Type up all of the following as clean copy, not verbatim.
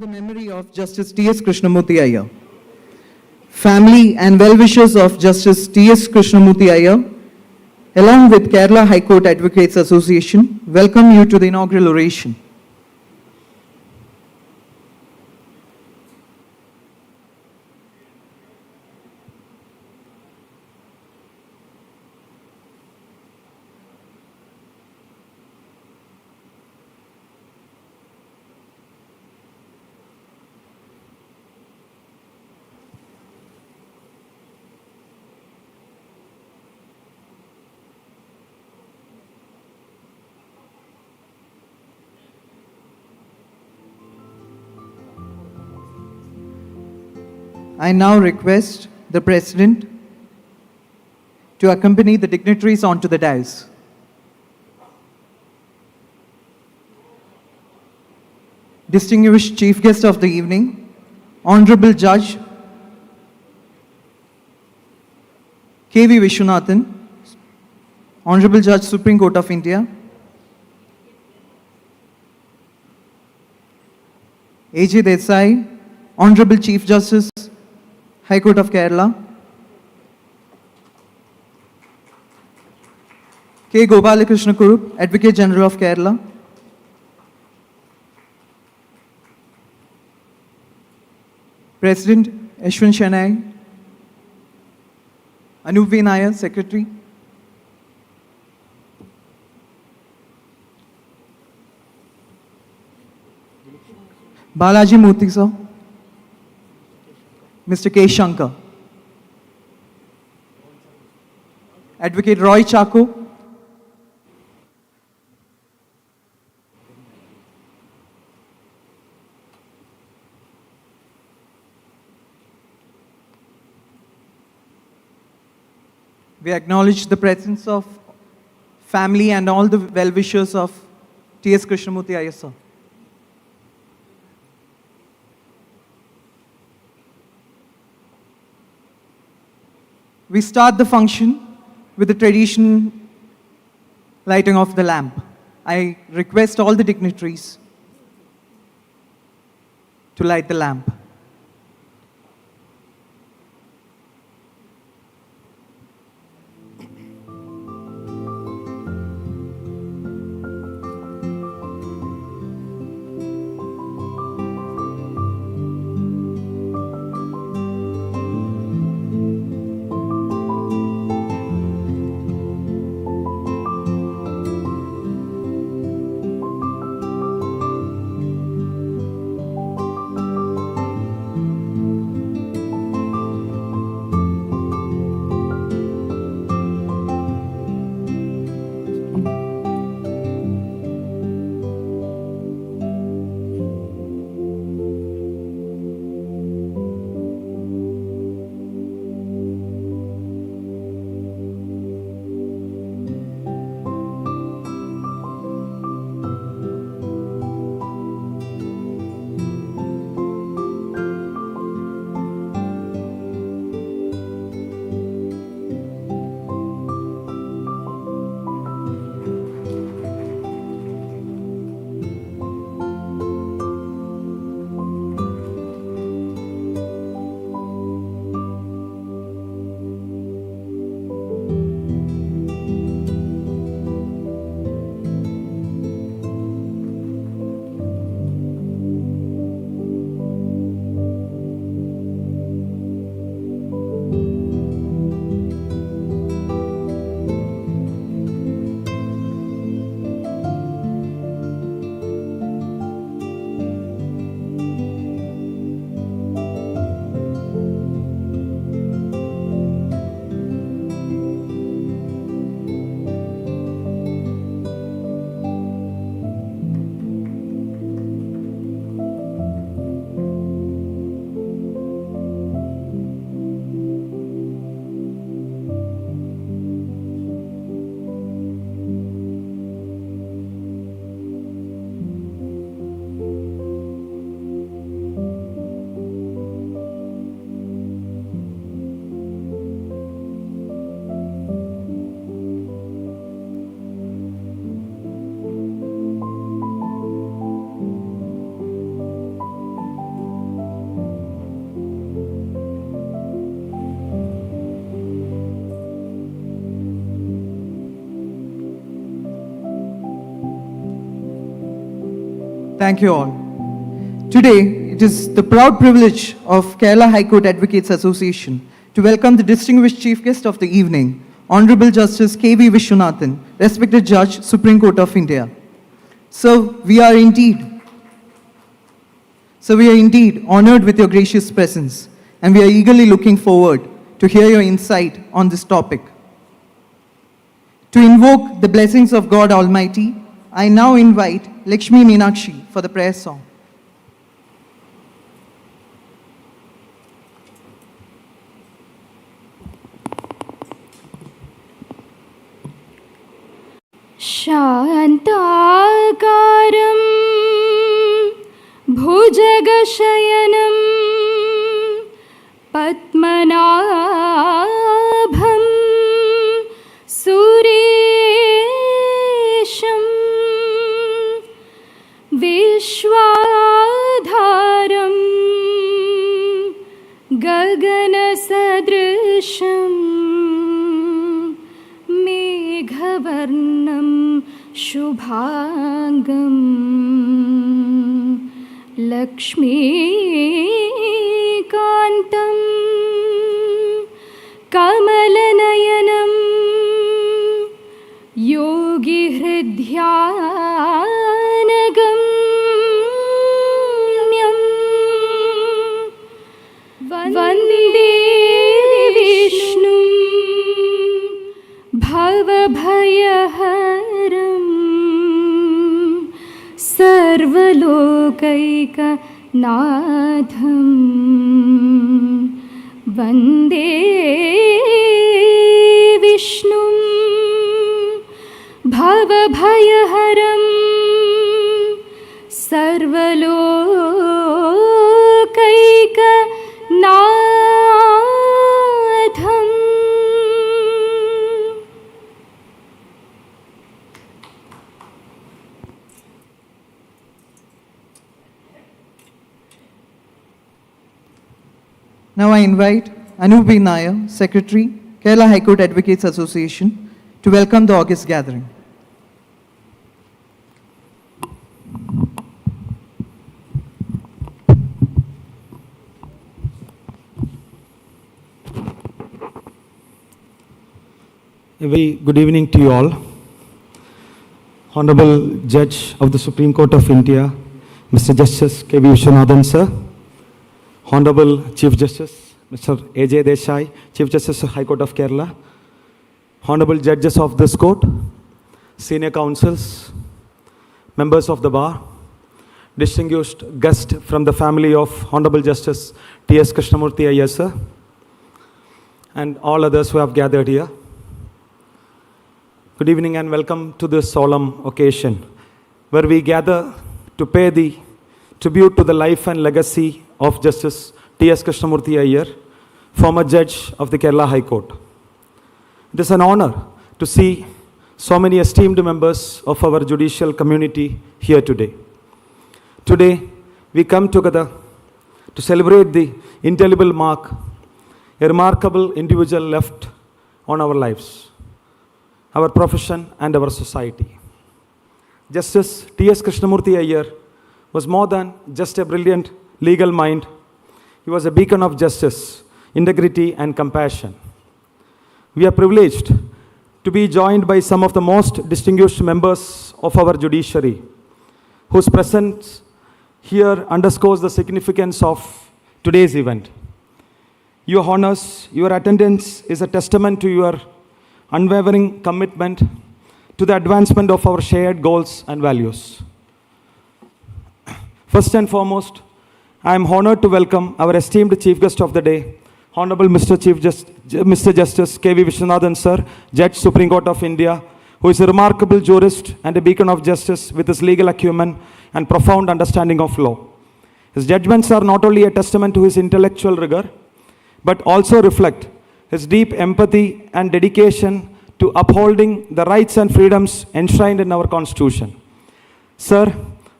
the memory of Justice T.S. Krishnamoorthy Iyer. Family and well-wishers of Justice T.S. Krishnamoorthy Iyer, along with Kerala High Court Advocates Association, welcome you to the inaugural oration. I now request the President to accompany the dignitaries onto the dais. Distinguished Chief Guest of the evening, Honorable Judge K.V. Vishwanathan, Honorable Judge Supreme Court of India, A.J. Desai, Honorable Chief Justice, High Court of Kerala, K. Gopalakrishna Kurup, Advocate General of Kerala, President Ashwin Shenoy, Anup V. Nair, Secretary, Balaji Murthy sir, Mr. K. Shankar, Advocate Roy Chako, we acknowledge the presence of family and all the well-wishers of T.S. Krishnamoorthy Iyer sir. We start the function with the traditional lighting of the lamp. I request all the dignitaries to light the lamp. Thank you all. Today, it is the proud privilege of Kerala High Court Advocates Association to welcome the distinguished chief guest of the evening, Honorable Justice K.V. Vishwanathan, respected Judge, Supreme Court of India. So we are indeed honored with your gracious presence, and we are eagerly looking forward to hear your insight on this topic. To invoke the blessings of God Almighty, I now invite Lakshmi Meenakshi for the prayer song. शान्ताकारं भुजगशयनं पद्मनाभं सुरेशं विश्वाधारं गगनसदृशं मेघवर्णं शुभांगं लक्ष्मीकान्तं कमलनयनं योगिहृद्यानगम्यं वन्दे विष्णुं भवभयहरम् सर्वलोकैकनाथं वन्दे विष्णुं भवभयहरं सर्वलोकैकनाथम्. Now I invite Anup B. Iyer, Secretary, Kerala High Court Advocates Association, to welcome the August gathering. A very good evening to you all. Honorable Judge of the Supreme Court of India, Mr. Justice K.V. Vishwanathan, sir. Honorable Chief Justice, Mr. A.J. Desai, Chief Justice of High Court of Kerala. Honorable Judges of this court, Senior Counsels, members of the bar, distinguished guest from the family of Honorable Justice T.S. Krishnamoorthy, Iyer, sir, and all others who have gathered here. Good evening and welcome to this solemn occasion where we gather to pay the tribute to the life and legacy of Justice T.S. Krishnamoorthy Iyer, former judge of the Kerala High Court. It is an honor to see so many esteemed members of our judicial community here today. Today, we come together to celebrate the indelible mark a remarkable individual left on our lives, our profession, and our society. Justice T.S. Krishnamoorthy Iyer was more than just a brilliant legal mind. He was a beacon of justice, integrity, and compassion. We are privileged to be joined by some of the most distinguished members of our judiciary, whose presence here underscores the significance of today's event. Your honors, your attendance is a testament to your unwavering commitment to the advancement of our shared goals and values. First and foremost, I am honored to welcome our esteemed Chief Guest of the day, Honorable Mr. Justice K.V. Vishwanathan, sir, Judge, Supreme Court of India, who is a remarkable jurist and a beacon of justice with his legal acumen and profound understanding of law. His judgments are not only a testament to his intellectual rigor, but also reflect his deep empathy and dedication to upholding the rights and freedoms enshrined in our Constitution. Sir,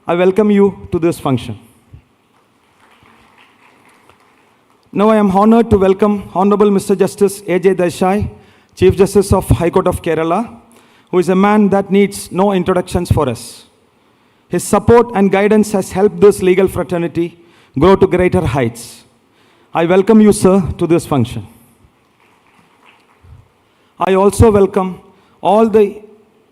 I welcome you to this function. Now I am honored to welcome Honorable Mr. Justice A.J. Desai, Chief Justice of High Court of Kerala, who is a man that needs no introductions for us. His support and guidance has helped this legal fraternity grow to greater heights. I welcome you, sir, to this function. I also welcome all the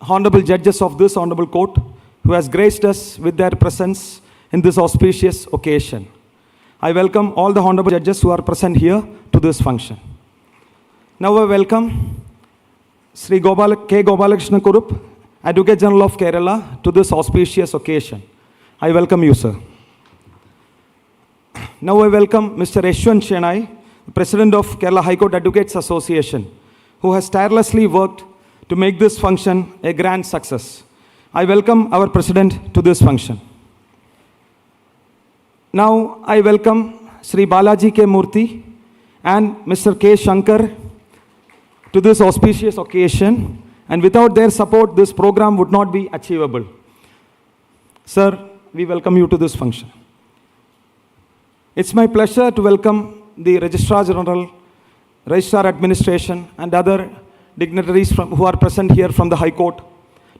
honorable judges of this honorable court who has graced us with their presence in this auspicious occasion. I welcome all the honorable judges who are present here to this function. Now I welcome Sri K. Gopalakrishna Kurup, Advocate General of Kerala, to this auspicious occasion. I welcome you, sir. Now I welcome Mr. Yashwant Shenai, President of Kerala High Court Advocates Association, who has tirelessly worked to make this function a grand success. I welcome our President to this function. Now I welcome Sri Balaji K. Murthy and Mr. K. Shankar to this auspicious occasion, and without their support, this program would not be achievable. Sir, we welcome you to this function. It's my pleasure to welcome the Registrar General, Registrar Administration, and other dignitaries who are present here from the High Court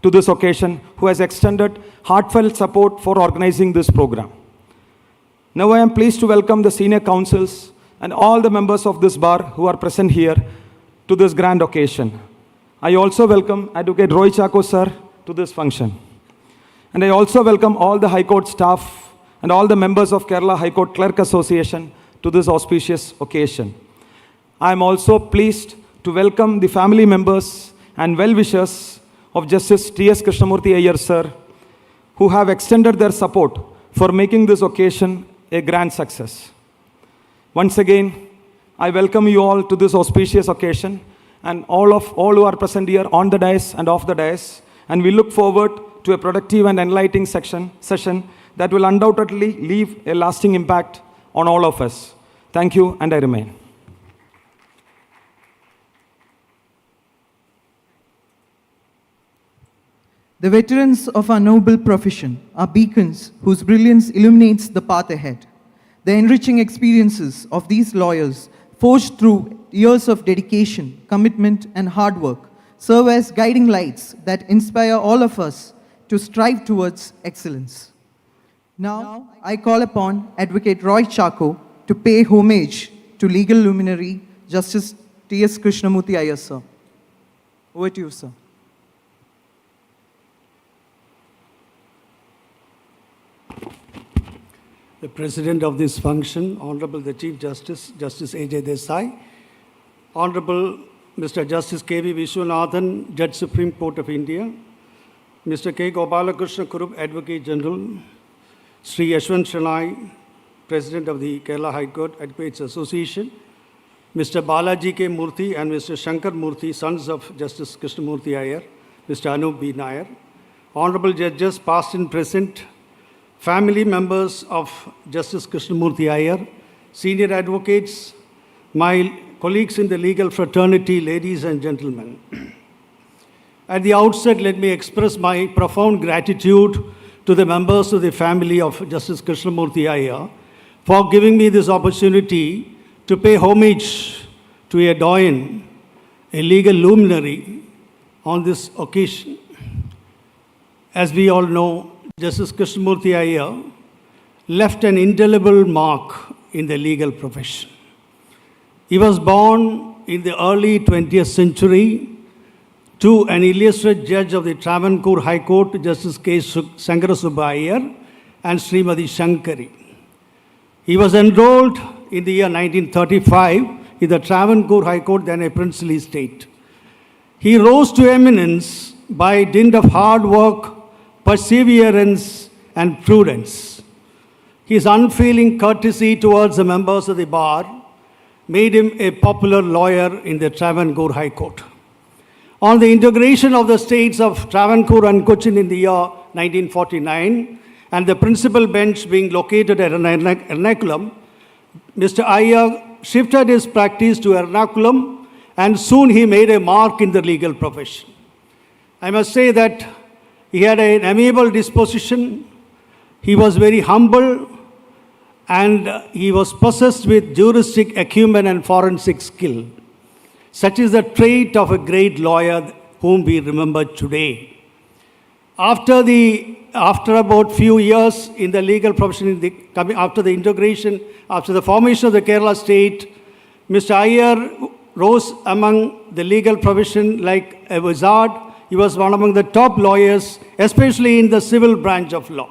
to this occasion, who has extended heartfelt support for organizing this program. Now I am pleased to welcome the senior counsels and all the members of this bar who are present here to this grand occasion. I also welcome Advocate Roy Chako sir to this function. And I also welcome all the High Court staff and all the members of Kerala High Court Clerk Association to this auspicious occasion. I am also pleased to welcome the family members and well-wishers of Justice T.S. Krishnamoorthy Iyer sir, who have extended their support for making this occasion a grand success. Once again, I welcome you all to this auspicious occasion, and all who are present here on the dais and off the dais, and we look forward to a productive and enlightening session that will undoubtedly leave a lasting impact on all of us. Thank you, and I remain. The veterans of our noble profession are beacons whose brilliance illuminates the path ahead. The enriching experiences of these lawyers, forged through years of dedication, commitment, and hard work, serve as guiding lights that inspire all of us to strive towards excellence. Now, I call upon Advocate Roy Chako to pay homage to legal luminary Justice T.S. Krishnamoorthy Iyer, sir. Over to you, sir. The President of this function, Honorable the Chief Justice, Justice A.J. Desai, Honorable Mr. Justice K.V. Vishwanathan, Judge Supreme Court of India, Mr. K. Gopalakrishna Kurup, Advocate General, Sri Yashwant Shenai, President of the Kerala High Court Advocates Association, Mr. Balaji K. Murthy and Mr. Shankar Murthy, sons of Justice Krishnamoorthy Iyer, Mr. Anup B. Nair, Honorable Judges, past and present, family members of Justice Krishnamoorthy Iyer, senior advocates, my colleagues in the legal fraternity, ladies and gentlemen. At the outset, let me express my profound gratitude to the members of the family of Justice Krishnamoorthy Iyer for giving me this opportunity to pay homage to a doyen, a legal luminary on this occasion. As we all know, Justice Krishnamoorthy Iyer left an indelible mark in the legal profession. He was born in the early 20th century to an illustrious judge of the Travancore High Court, Justice K. Sankarasubba Iyer and Srimati Shankari. He was enrolled in the year 1935 in the Travancore High Court, then a princely state. He rose to eminence by dint of hard work, perseverance, and prudence. His unfailing courtesy towards the members of the bar made him a popular lawyer in the Travancore High Court. On the integration of the states of Travancore and Cochin in the year 1949, and the principal bench being located at Ernakulam, Mr. Iyer shifted his practice to Ernakulam, and soon he made a mark in the legal profession. I must say that he had an amiable disposition, he was very humble, and he was possessed with juristic acumen and forensic skill. Such is the trait of a great lawyer whom we remember today. After about few years in the legal profession, after the integration, after the formation of the Kerala state, Mr. Iyer rose among the legal profession like a wizard. He was one among the top lawyers, especially in the civil branch of law.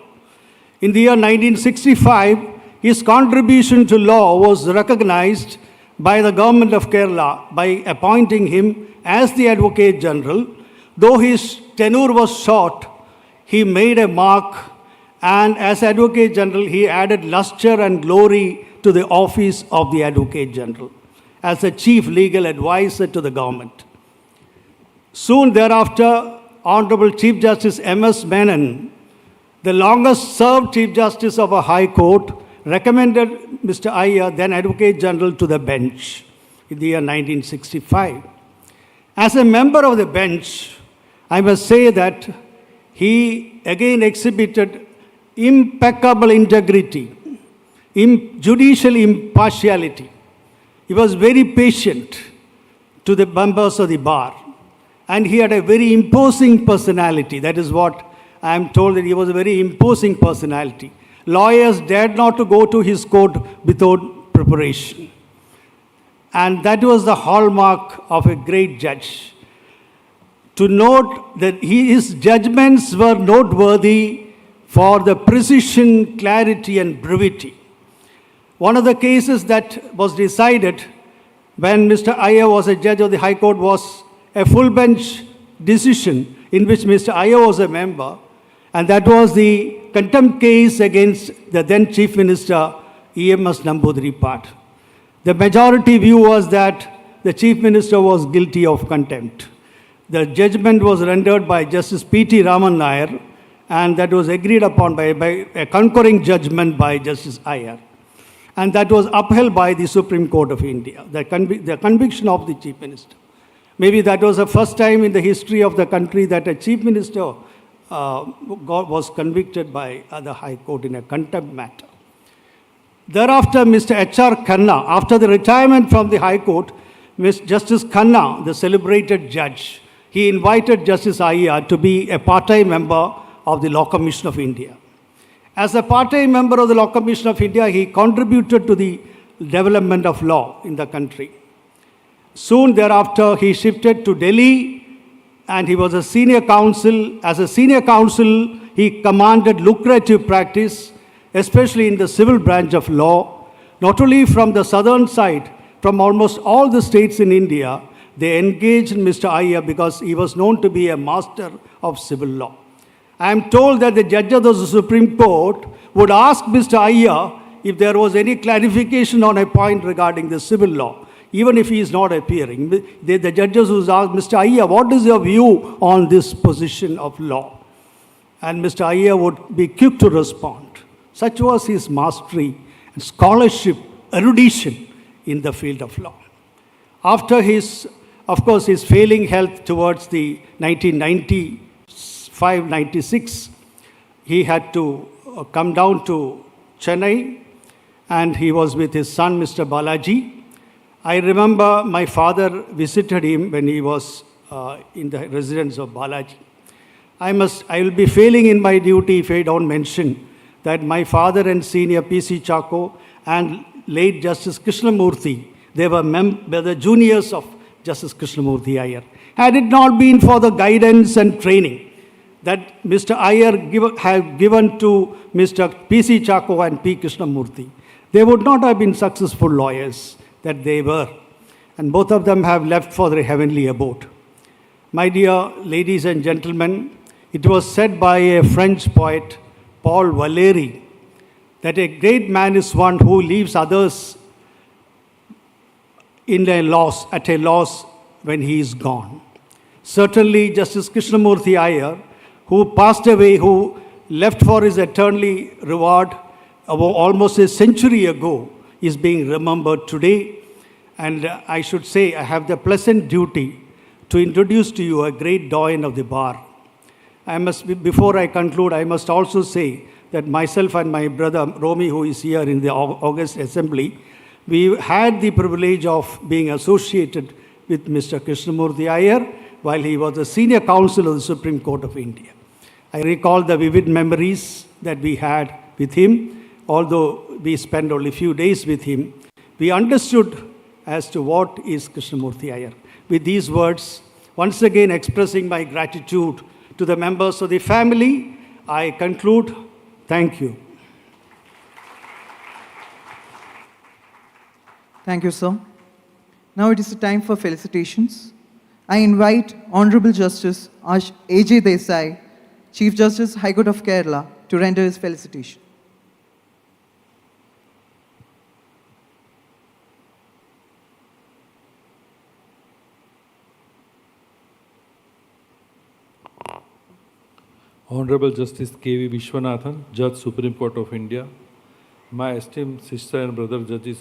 In the year 1965, his contribution to law was recognized by the government of Kerala by appointing him as the Advocate General. Though his tenure was short, he made a mark, and as Advocate General, he added luster and glory to the office of the Advocate General as the chief legal advisor to the government. Soon thereafter, Honorable Chief Justice M.S. Menon, the longest served Chief Justice of a High Court, recommended Mr. Iyer, then Advocate General, to the bench in the year 1965. As a member of the bench, I must say that he again exhibited impeccable integrity, judicial impartiality. He was very patient to the members of the bar, and he had a very imposing personality. That is what I am told, that he was a very imposing personality. Lawyers dared not to go to his court without preparation. And that was the hallmark of a great judge. To note that his judgments were noteworthy for the precision, clarity, and brevity. One of the cases that was decided when Mr. Iyer was a judge of the High Court was a full bench decision in which Mr. Iyer was a member, and that was the contempt case against the then Chief Minister E.M.S. Namboodiripad. The majority view was that the Chief Minister was guilty of contempt. The judgment was rendered by Justice P.T. Raman Nair, and that was agreed upon by a concurring judgment by Justice Iyer. And that was upheld by the Supreme Court of India, the conviction of the Chief Minister. Maybe that was the first time in the history of the country that a Chief Minister was convicted by the High Court in a contempt matter. Thereafter, Mr. H.R. Khanna, after the retirement from the High Court, Justice Khanna, the celebrated judge, he invited Justice Iyer to be a part-time member of the Law Commission of India. As a part-time member of the Law Commission of India, he contributed to the development of law in the country. Soon thereafter, he shifted to Delhi, and he was a senior counsel. As a senior counsel, he commanded lucrative practice, especially in the civil branch of law, not only from the southern side, from almost all the states in India. They engaged Mr. Iyer because he was known to be a master of civil law. I am told that the judge of the Supreme Court would ask Mr. Iyer if there was any clarification on a point regarding the civil law, even if he is not appearing. The judges would ask, Mr. Iyer, what is your view on this position of law? And Mr. Iyer would be quick to respond. Such was his mastery and scholarship, erudition in the field of law. After his failing health towards the 1995-96, he had to come down to Chennai, and he was with his son, Mr. Balaji. I remember my father visited him when he was in the residence of Balaji. I will be failing in my duty if I don't mention that my father and senior P.C. Chako and late Justice Krishnamoorthy, they were the juniors of Justice Krishnamoorthy Iyer. Had it not been for the guidance and training that Mr. Iyer had given to Mr. P.C. Chako and P. Krishnamoorthy, they would not have been successful lawyers that they were. And both of them have left for their heavenly abode. My dear ladies and gentlemen, it was said by a French poet, Paul Valéry, that a great man is one who leaves others at a loss when he is gone. Certainly, Justice Krishnamoorthy Iyer, who passed away, who left for his eternal reward almost a century ago, is being remembered today. And I should say, I have the pleasant duty to introduce to you a great doyen of the bar. Before I conclude, I must also say that myself and my brother Romy, who is here in the August Assembly, we had the privilege of being associated with Mr. Krishnamoorthy Iyer while he was a senior counsel of the Supreme Court of India. I recall the vivid memories that we had with him. Although we spent only a few days with him, we understood as to what is Krishnamoorthy Iyer. With these words, once again expressing my gratitude to the members of the family, I conclude. Thank you. Thank you, sir. Now it is the time for felicitations. I invite Honorable Justice A.J. Desai, Chief Justice, High Court of Kerala, to render his felicitation. Honorable Justice K.V. Vishwanathan, Judge Supreme Court of India, my esteemed sister and brother judges,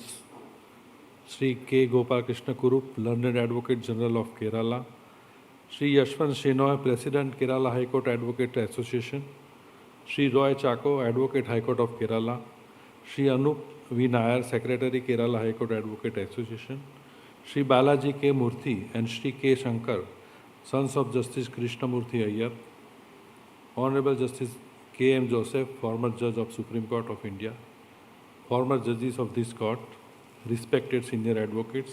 Sri K. Gopal Krishna Kurup, Learned Advocate General of Kerala, Sri Yashwant Shenoy, President Kerala High Court Advocate Association, Sri Roy Chako, Advocate High Court of Kerala, Sri Anup V. Nair, Secretary Kerala High Court Advocate Association, Sri Balaji K. Murthy and Sri K. Shankar, sons of Justice Krishnamoorthy Iyer, Honorable Justice K. M. Joseph, former Judge of Supreme Court of India, former judges of this court, respected senior advocates,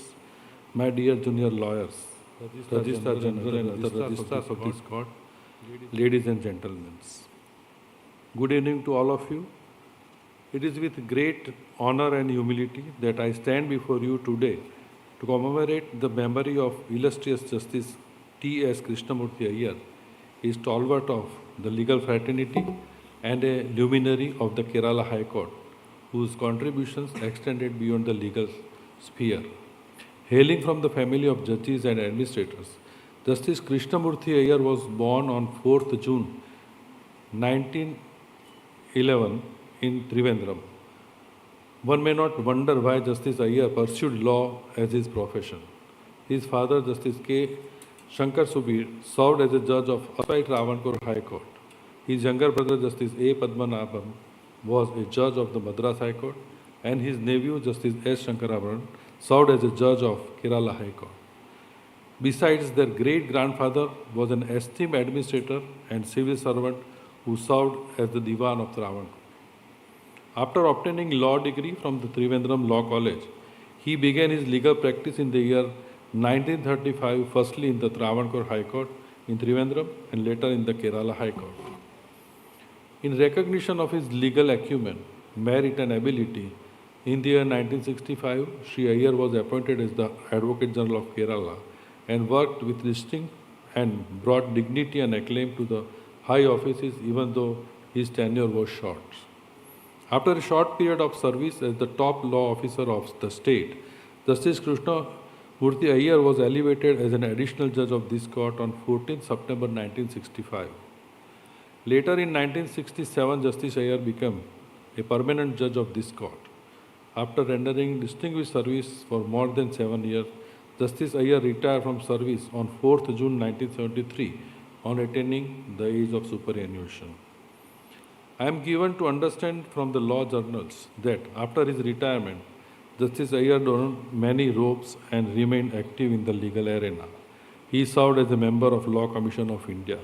my dear junior lawyers, Registrar General and other registrars of this court, ladies and gentlemen. Good evening to all of you. It is with great honor and humility that I stand before you today to commemorate the memory of illustrious Justice T.S. Krishnamoorthy Iyer, a stalwart of the legal fraternity and a luminary of the Kerala High Court, whose contributions extended beyond the legal sphere. Hailing from the family of judges and administrators, Justice Krishnamoorthy Iyer was born on 4th June 1911 in Trivandrum. One may not wonder why Justice Iyer pursued law as his profession. His father, Justice K. Shankar Subir, served as a judge of Travancore High Court. His younger brother, Justice A. Padmanabhan, was a judge of the Madras High Court, and his nephew, Justice S. Shankarabaran, served as a judge of Kerala High Court. Besides, their great-grandfather was an esteemed administrator and civil servant who served as the Diwan of Travancore. After obtaining law degree from the Trivandrum Law College, he began his legal practice in the year 1935, firstly in the Travancore High Court in Trivandrum and later in the Kerala High Court. In recognition of his legal acumen, merit and ability, in the year 1965, Sri Iyer was appointed as the Advocate General of Kerala and worked with distinct and brought dignity and acclaim to the high offices even though his tenure was short. After a short period of service as the top law officer of the state, Justice Krishnamoorthy Iyer was elevated as an additional judge of this court on 14 September 1965. Later in 1967, Justice Iyer became a permanent judge of this court. After rendering distinguished service for more than 7 years, Justice Iyer retired from service on 4th June 1973 on attaining the age of superannuation. I am given to understand from the law journals that after his retirement, Justice Iyer donned many robes and remained active in the legal arena. He served as a member of Law Commission of India.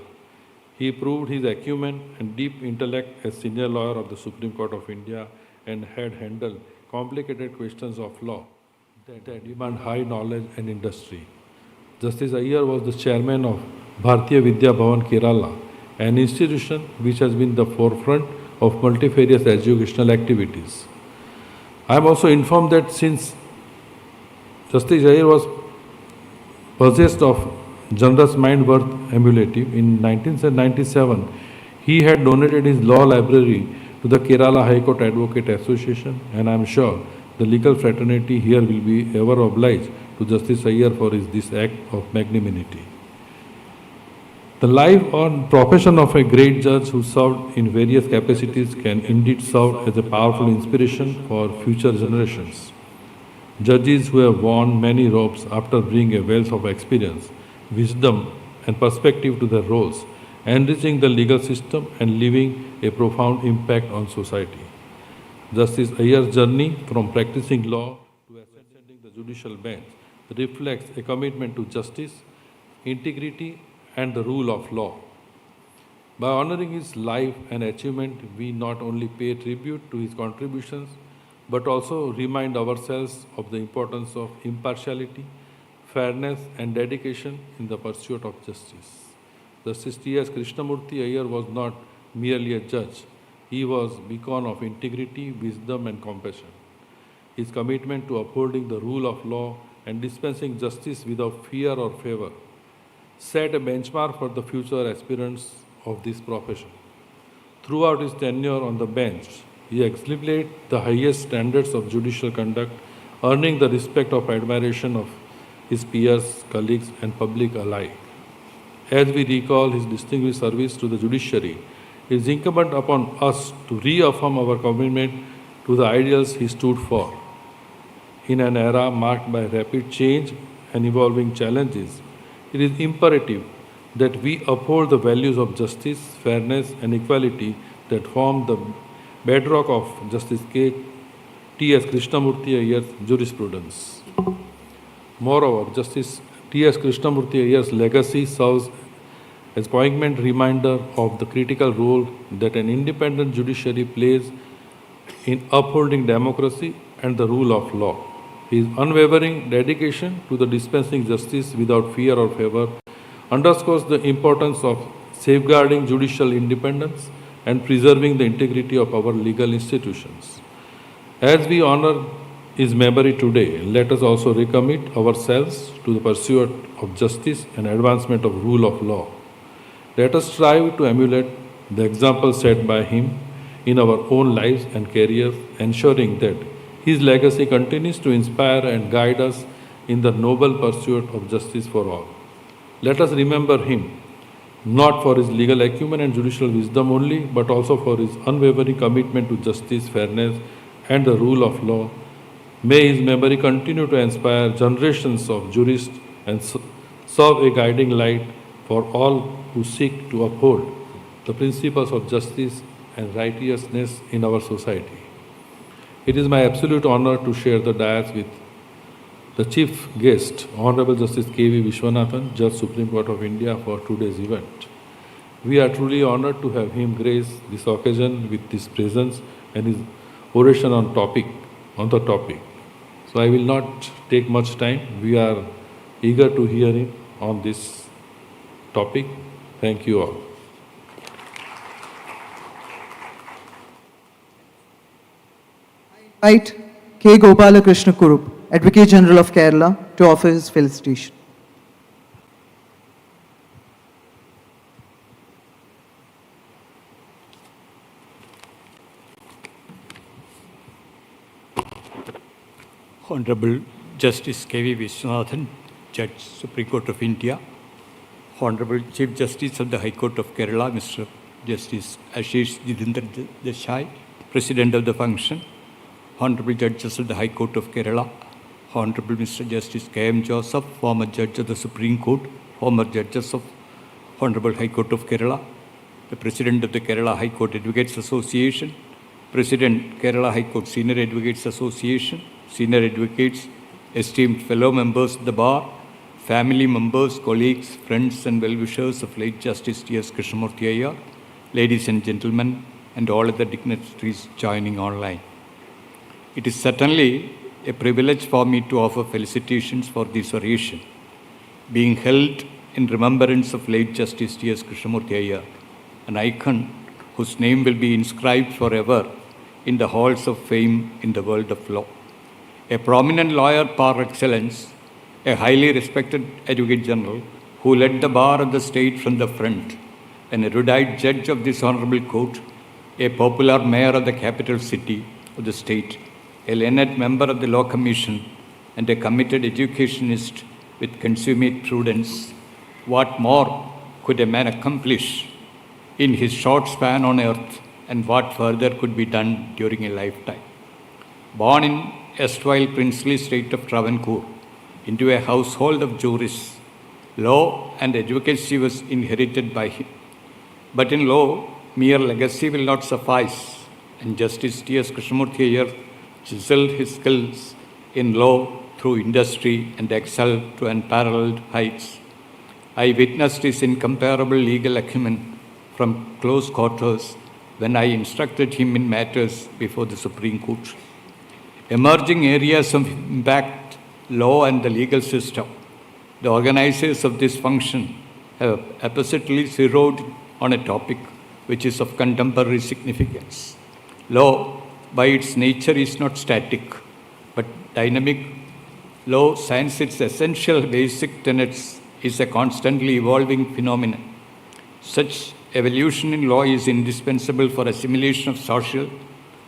He proved his acumen and deep intellect as senior lawyer of the Supreme Court of India and had handled complicated questions of law that demand high knowledge and industry. Justice Iyer was the chairman of Bharatiya Vidya Bhavan Kerala, an institution which has been the forefront of multifarious educational activities. I am also informed that since Justice Iyer was possessed of generous mind worth emulative, in 1997 he had donated his law library to the Kerala High Court Advocate Association, and I am sure the legal fraternity here will be ever obliged to Justice Iyer for this act of magnanimity. The life and profession of a great judge who served in various capacities can indeed serve as a powerful inspiration for future generations. Judges who have worn many robes after bringing a wealth of experience, wisdom and perspective to their roles, enriching the legal system and leaving a profound impact on society. Justice Iyer's journey from practicing law to ascending the judicial bench reflects a commitment to justice, integrity and the rule of law. By honoring his life and achievement, we not only pay tribute to his contributions, but also remind ourselves of the importance of impartiality, fairness, and dedication in the pursuit of justice. Justice T.S. Krishnamoorthy Iyer was not merely a judge, he was a beacon of integrity, wisdom, and compassion. His commitment to upholding the rule of law and dispensing justice without fear or favor set a benchmark for the future aspirants of this profession. Throughout his tenure on the bench, he exemplified the highest standards of judicial conduct, earning the respect of admiration of his peers, colleagues, and public alike. As we recall his distinguished service to the judiciary, it is incumbent upon us to reaffirm our commitment to the ideals he stood for. In an era marked by rapid change and evolving challenges, it is imperative that we uphold the values of justice, fairness, and equality that form the bedrock of Justice T.S. Krishnamoorthy Iyer's jurisprudence. Moreover, Justice T.S. Krishnamoorthy Iyer's legacy serves as poignant reminder of the critical role that an independent judiciary plays in upholding democracy and the rule of law. His unwavering dedication to the dispensing justice without fear or favor underscores the importance of safeguarding judicial independence and preserving the integrity of our legal institutions. As we honor his memory today, let us also recommit ourselves to the pursuit of justice and advancement of rule of law. Let us strive to emulate the example set by him in our own lives and careers, ensuring that his legacy continues to inspire and guide us in the noble pursuit of justice for all. Let us remember him not for his legal acumen and judicial wisdom only, but also for his unwavering commitment to justice, fairness, and the rule of law. May his memory continue to inspire generations of jurists and serve a guiding light for all who seek to uphold the principles of justice and righteousness in our society. It is my absolute honor to share the dais with the chief guest, Honorable Justice K.V. Vishwanathan, Judge Supreme Court of India, for today's event. We are truly honored to have him grace this occasion with his presence and his oration on the topic. So I will not take much time. We are eager to hear him on this topic. Thank you all. Invite K. Gopala Krishna Kurup, Advocate General of Kerala, to offer his felicitation. Honorable Justice K.V. Vishwanathan, Judge, Supreme Court of India, Honorable Chief Justice of the High Court of Kerala, Mr. Justice Ashish Jitendra Desai, President of the function, Honorable Judges of the High Court of Kerala, Honorable Mr. Justice K.M. Joseph, former Judge of the Supreme Court, former Judges of Honorable High Court of Kerala, the President of the Kerala High Court Advocates Association, President Kerala High Court Senior Advocates Association, Senior Advocates, esteemed fellow members of the bar, family members, colleagues, friends and well-wishers of late Justice T.S. Krishnamoorthy Iyer, ladies and gentlemen, and all other dignitaries joining online. It is certainly a privilege for me to offer felicitations for this oration, being held in remembrance of late Justice T.S. Krishnamurthy Iyer, an icon whose name will be inscribed forever in the halls of fame in the world of law. A prominent lawyer par excellence, a highly respected Advocate General who led the bar of the state from the front, an erudite judge of this honorable court, a popular mayor of the capital city of the state, a learned member of the Law Commission, and a committed educationist with consummate prudence. What more could a man accomplish in his short span on earth, and what further could be done during a lifetime? Born in erstwhile princely state of Travancore, into a household of jurists, law and advocacy was inherited by him. But in law, mere legacy will not suffice, and Justice T.S. Krishnamurthy Iyer chiseled his skills in law through industry and excelled to unparalleled heights. I witnessed his incomparable legal acumen from close quarters when I instructed him in matters before the Supreme Court. Emerging areas of impact, law and the legal system. The organizers of this function have appositely zeroed on a topic which is of contemporary significance. Law, by its nature, is not static, but dynamic. Law, since its essential basic tenets, is a constantly evolving phenomenon. Such evolution in law is indispensable for assimilation of social,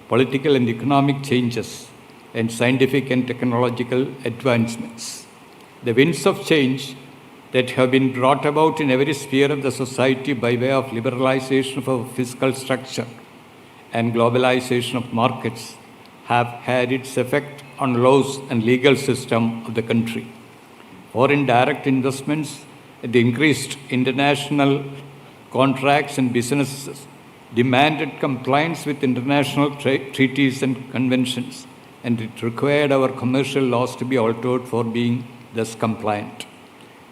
political and economic changes and scientific and technological advancements. The winds of change that have been brought about in every sphere of the society by way of liberalization of our fiscal structure and globalization of markets have had its effect on laws and legal system of the country. Foreign direct investments and the increased international contracts and businesses demanded compliance with international treaties and conventions, and it required our commercial laws to be altered for being thus compliant.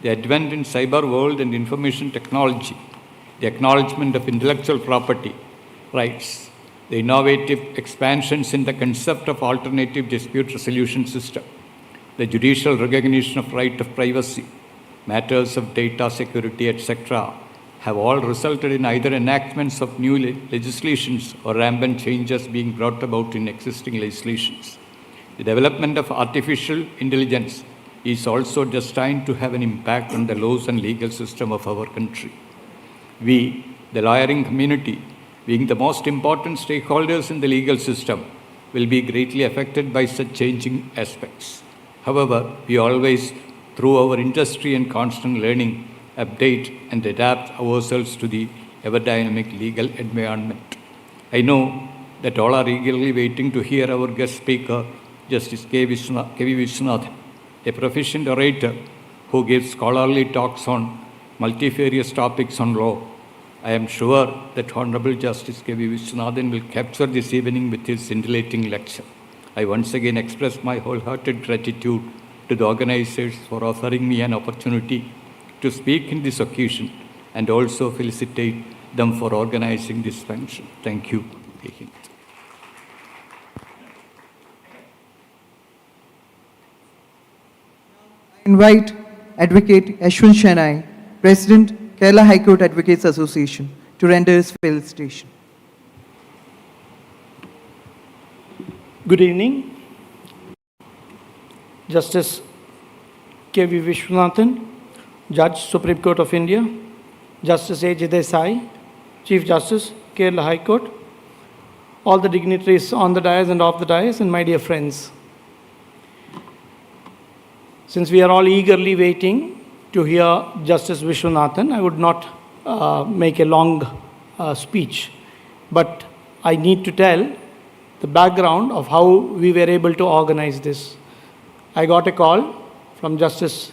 The advent in cyber world and information technology, the acknowledgement of intellectual property rights, the innovative expansions in the concept of alternative dispute resolution system, the judicial recognition of right of privacy, matters of data security, etc., have all resulted in either enactments of new legislations or rampant changes being brought about in existing legislations. The development of artificial intelligence is also destined to have an impact on the laws and legal system of our country. We, the lawyering community, being the most important stakeholders in the legal system, will be greatly affected by such changing aspects. However, we always, through our industry and constant learning, update and adapt ourselves to the ever-dynamic legal environment. I know that all are eagerly waiting to hear our guest speaker, Justice K.V. Viswanathan, a proficient orator who gives scholarly talks on multifarious topics on law. I am sure that Honorable Justice K.V. Viswanathan will capture this evening with his scintillating lecture. I once again express my wholehearted gratitude to the organizers for offering me an opportunity to speak in this occasion and also felicitate them for organizing this function. Thank you. I invite Advocate Ashwin Shenoy, President, Kerala High Court Advocates Association, to render his felicitation. Good evening. Justice K.V. Viswanathan, Judge, Supreme Court of India, Justice A.J. Desai, Chief Justice, Kerala High Court, all the dignitaries on the dais and off the dais, and my dear friends. Since we are all eagerly waiting to hear Justice Viswanathan, I would not make a long speech, but I need to tell the background of how we were able to organize this. I got a call from Justice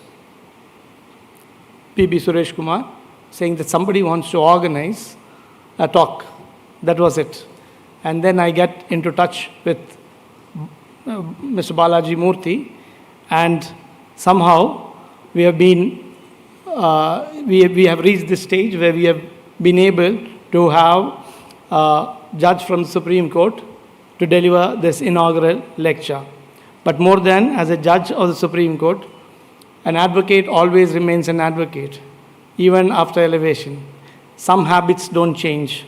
P.B. Suresh Kumar saying that somebody wants to organize a talk. That was it. And then I get into touch with Mr. Balaji Murthy, and somehow we have been, we have reached this stage where we have been able to have a judge from the Supreme Court to deliver this inaugural lecture. But more than as a judge of the Supreme Court, an advocate always remains an advocate, even after elevation. Some habits don't change.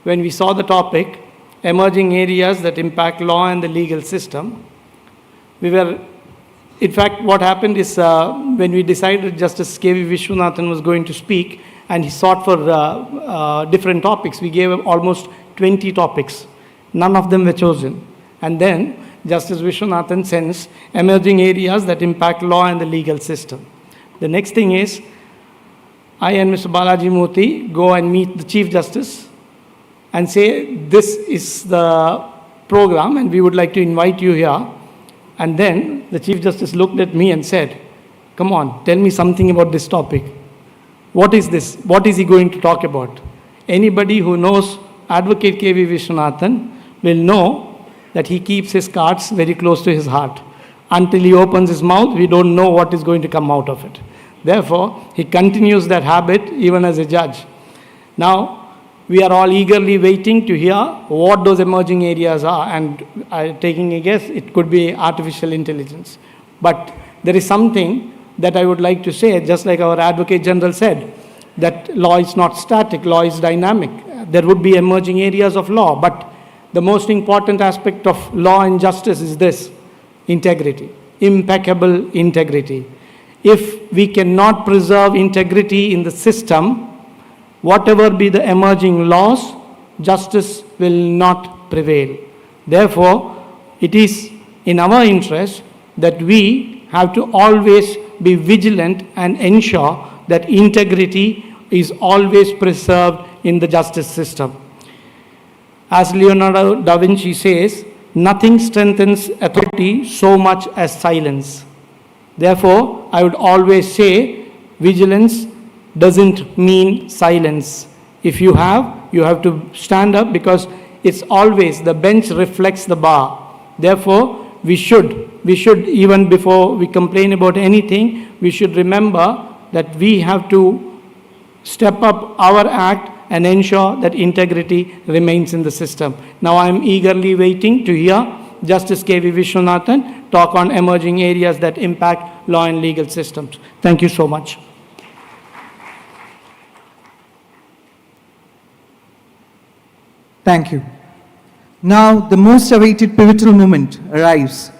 When we saw the topic, emerging areas that impact law and the legal system, in fact, what happened is when we decided Justice K.V. Viswanathan was going to speak, and he sought for different topics, we gave him almost 20 topics. None of them were chosen. And then Justice Viswanathan sends emerging areas that impact law and the legal system. The next thing is, I and Mr. Balaji Murthy go and meet the Chief Justice and say, this is the program and we would like to invite you here. And then the Chief Justice looked at me and said, come on, tell me something about this topic. What is this? What is he going to talk about? Anybody who knows Advocate K.V. Viswanathan will know that he keeps his cards very close to his heart. Until he opens his mouth, we don't know what is going to come out of it. Therefore, he continues that habit even as a judge. Now, we are all eagerly waiting to hear what those emerging areas are, and taking a guess, it could be artificial intelligence. But there is something that I would like to say, just like our Advocate General said, that law is not static, law is dynamic. There would be emerging areas of law, but the most important aspect of law and justice is this: integrity, impeccable integrity. If we cannot preserve integrity in the system, whatever be the emerging laws, justice will not prevail. Therefore, it is in our interest that we have to always be vigilant and ensure that integrity is always preserved in the justice system. As Leonardo da Vinci says, nothing strengthens authority so much as silence. Therefore, I would always say vigilance doesn't mean silence. If you have to stand up, because it's always the bench reflects the bar. Therefore, we should, even before we complain about anything, we should remember that we have to step up our act and ensure that integrity remains in the system. Now I am eagerly waiting to hear Justice K.V. Vishwanathan talk on emerging areas that impact law and legal systems. Thank you so much. Thank you. Now, the most awaited pivotal moment arrives.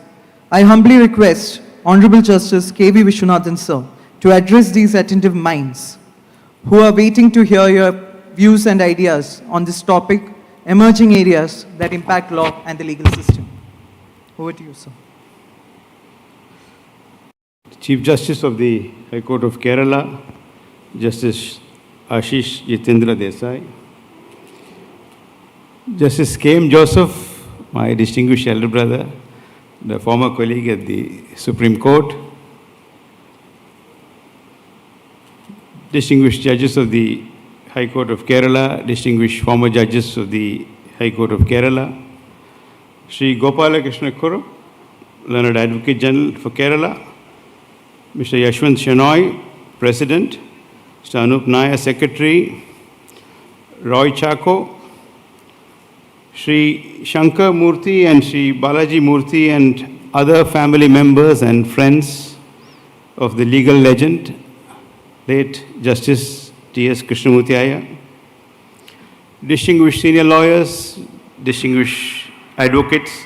I humbly request Honorable Justice K.V. Vishwanathan, sir, to address these attentive minds who are waiting to hear your views and ideas on this topic, emerging areas that impact law and the legal system. Over to you, sir. Chief Justice of the High Court of Kerala, Justice Ashish Jitendra Desai, Justice K.M. Joseph, my distinguished elder brother, the former colleague at the Supreme Court, distinguished judges of the High Court of Kerala, distinguished former judges of the High Court of Kerala, Sri Gopala Krishna Kuru, Learned Advocate General for Kerala, Mr. Yashwant Shenoy, President, Mr. Anup Nair, Secretary, Roy Chako, Sri Shankar Murthy and Sri Balaji Murthy and other family members and friends of the legal legend, late Justice T.S. Krishnamoorthy Iyer, distinguished senior lawyers, distinguished advocates,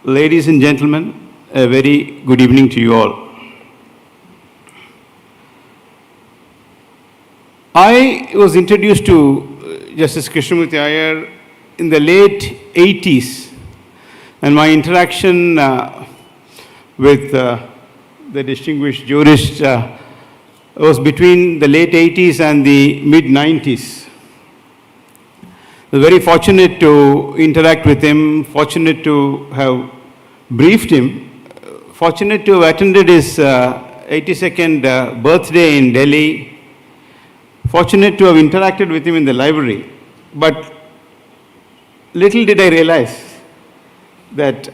ladies and gentlemen, a very good evening to you all. I was introduced to Justice Krishnamoorthy Iyer in the late 80s, and my interaction with the distinguished jurist was between the late 80s and the mid 90s. I was very fortunate to interact with him, fortunate to have briefed him, fortunate to have attended his 82nd birthday in Delhi, fortunate to have interacted with him in the library. But little did I realize that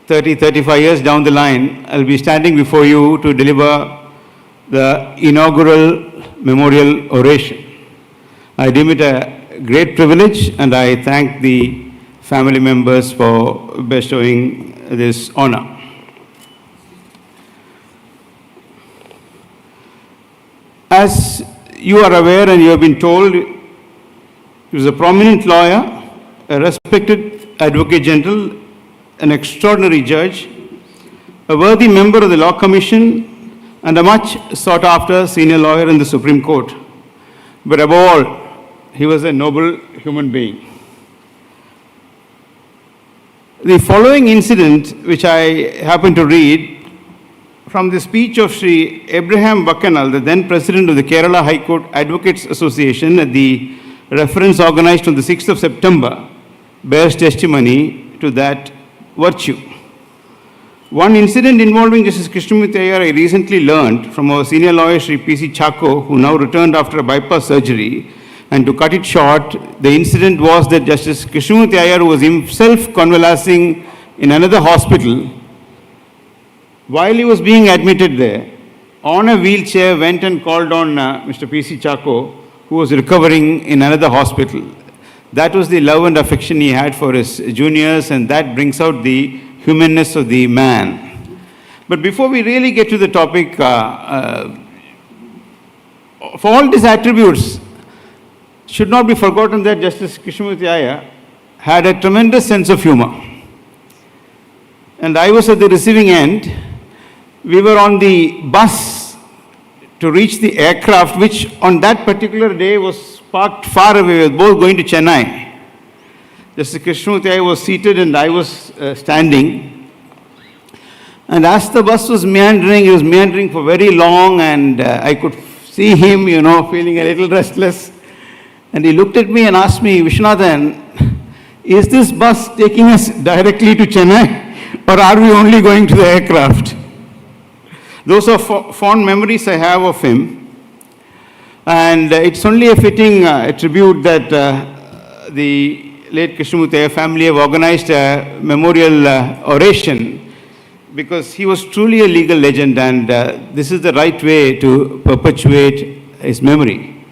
35 years down the line, I'll be standing before you to deliver the inaugural memorial oration. I deem it a great privilege, and I thank the family members for bestowing this honor. As you are aware and you have been told, he was a prominent lawyer, a respected Advocate General, an extraordinary judge, a worthy member of the Law Commission, and a much sought after senior lawyer in the Supreme Court. But above all, he was a noble human being. The following incident, which I happen to read from the speech of Sri Abraham Bakkanal, the then president of the Kerala High Court Advocates Association, at the reference organized on the 6th of September, bears testimony to that virtue. One incident involving Justice Krishnamoorthy Iyer I recently learned from our senior lawyer Sri P.C. Chako, who now returned after a bypass surgery. And to cut it short, the incident was that Justice Krishnamoorthy Iyer was himself convalescing in another hospital. While he was being admitted there, on a wheelchair went and called on Mr. P.C. Chako, who was recovering in another hospital. That was the love and affection he had for his juniors, and that brings out the humanness of the man. But before we really get to the topic, for all these attributes, should not be forgotten that Justice Krishnamoorthy Iyer had a tremendous sense of humor. And I was at the receiving end. We were on the bus to reach the aircraft, which on that particular day was parked far away. We were both going to Chennai. Justice Krishnamoorthy Iyer was seated and I was standing. And as the bus was meandering, he was meandering for very long, and I could see him, feeling a little restless. And he looked at me and asked me, Vishwanathan, is this bus taking us directly to Chennai, or are we only going to the aircraft? Those are fond memories I have of him. And it's only a fitting tribute that the late Krishnamoorthy Iyer family have organized a memorial oration, because he was truly a legal legend, and this is the right way to perpetuate his memory.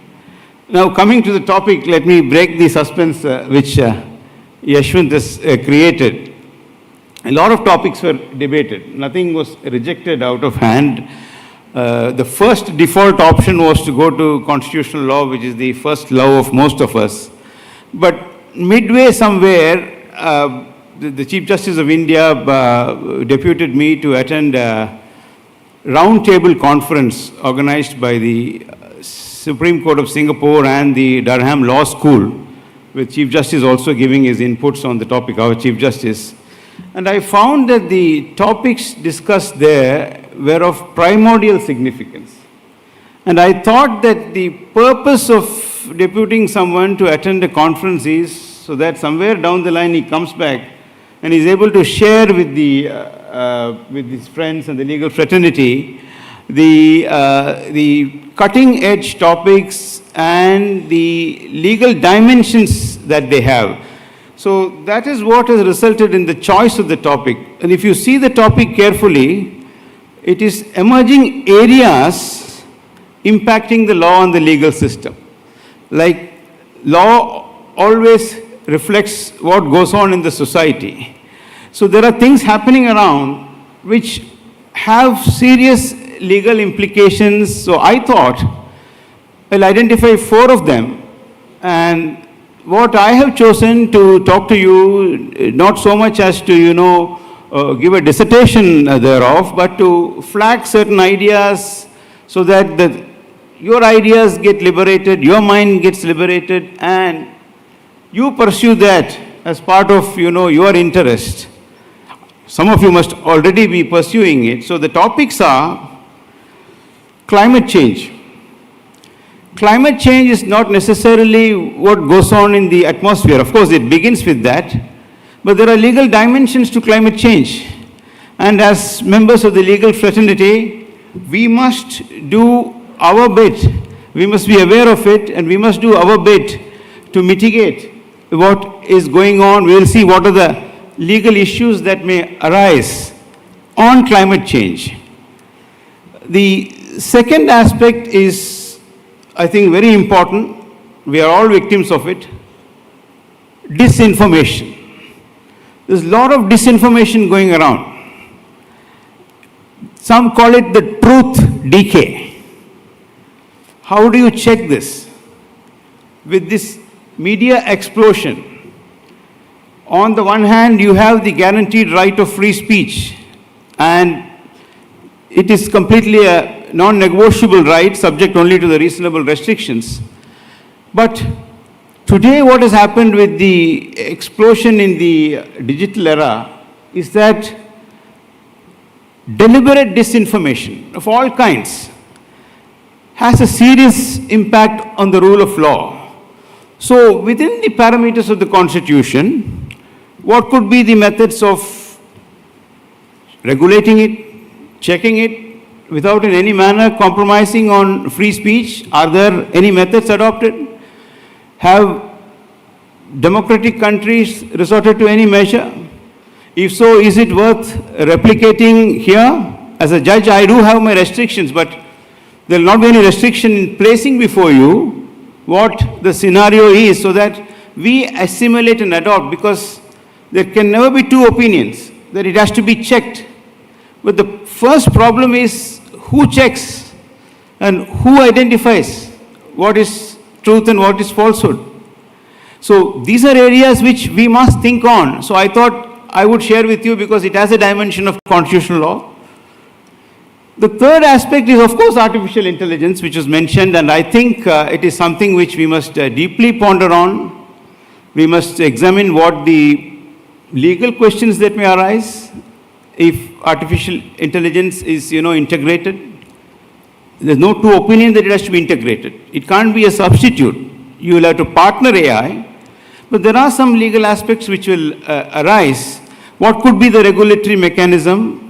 Now, coming to the topic, let me break the suspense which Yashwant has created. A lot of topics were debated. Nothing was rejected out of hand. The first default option was to go to constitutional law, which is the first love of most of us. But midway somewhere, the Chief Justice of India deputed me to attend a roundtable conference organized by the Supreme Court of Singapore and the Durham Law School, with Chief Justice also giving his inputs on the topic, our Chief Justice. And I found that the topics discussed there were of primordial significance. And I thought that the purpose of deputing someone to attend a conference is so that somewhere down the line he comes back and is able to share with with his friends and the legal fraternity the cutting edge topics and the legal dimensions that they have. So that is what has resulted in the choice of the topic. And if you see the topic carefully, it is emerging areas impacting the law and the legal system. Like, law always reflects what goes on in the society. So there are things happening around which have serious legal implications. So I thought I'll identify 4 of them, and what I have chosen to talk to you, not so much as to, give a dissertation thereof, but to flag certain ideas so that your ideas get liberated, your mind gets liberated, and you pursue that as part of, your interest. Some of you must already be pursuing it. So the topics are climate change. Climate change is not necessarily what goes on in the atmosphere. Of course, it begins with that. But there are legal dimensions to climate change. And as members of the legal fraternity, we must do our bit. We must be aware of it, and we must do our bit to mitigate what is going on. We will see what are the legal issues that may arise on climate change. The second aspect is, I think, very important. We are all victims of it. Disinformation. There's a lot of disinformation going around. Some call it the truth decay. How do you check this? With this media explosion, on the one hand, you have the guaranteed right of free speech, and it is completely a non-negotiable right, subject only to the reasonable restrictions. But today, what has happened with the explosion in the digital era is that deliberate disinformation of all kinds has a serious impact on the rule of law. So, within the parameters of the Constitution, what could be the methods of regulating it, checking it, without in any manner compromising on free speech? Are there any methods adopted? Have democratic countries resorted to any measure? If so, is it worth replicating here? As a judge, I do have my restrictions, but there will not be any restriction in placing before you what the scenario is so that we assimilate and adopt, because there can never be two opinions, that it has to be checked. But the first problem is who checks and who identifies what is truth and what is falsehood. So these are areas which we must think on. So I thought I would share with you because it has a dimension of constitutional law. The third aspect is, of course, artificial intelligence, which was mentioned, and I think it is something which we must deeply ponder on. We must examine what the legal questions that may arise if artificial intelligence is, integrated. There's no two opinion that it has to be integrated. It can't be a substitute. You will have to partner AI, but there are some legal aspects which will arise. What could be the regulatory mechanism?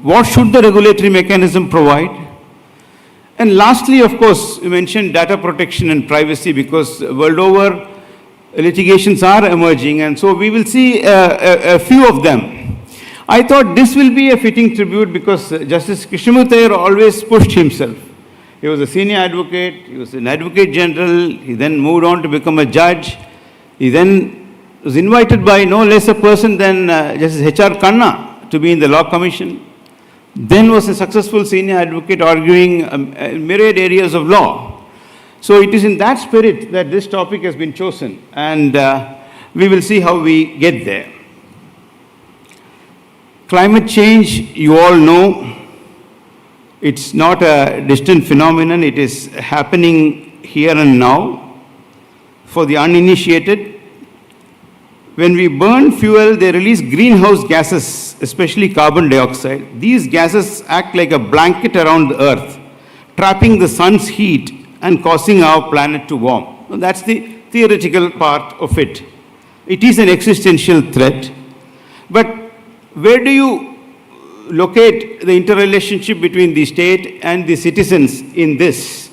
What should the regulatory mechanism provide? And lastly, of course, you mentioned data protection and privacy, because world over litigations are emerging, and so we will see a few of them. I thought this will be a fitting tribute because Justice Krishnamoorthy Iyer always pushed himself. He was a senior advocate, he was an advocate general, he then moved on to become a judge. He then was invited by no less a person than Justice H.R. Khanna to be in the Law Commission. Then was a successful senior advocate arguing myriad areas of law. So it is in that spirit that this topic has been chosen, and we will see how we get there. Climate change, you all know, it's not a distant phenomenon, it is happening here and now. For the uninitiated, when we burn fuel, they release greenhouse gases, especially carbon dioxide. These gases act like a blanket around the earth, trapping the sun's heat and causing our planet to warm. So that's the theoretical part of it. It is an existential threat. But where do you locate the interrelationship between the state and the citizens in this?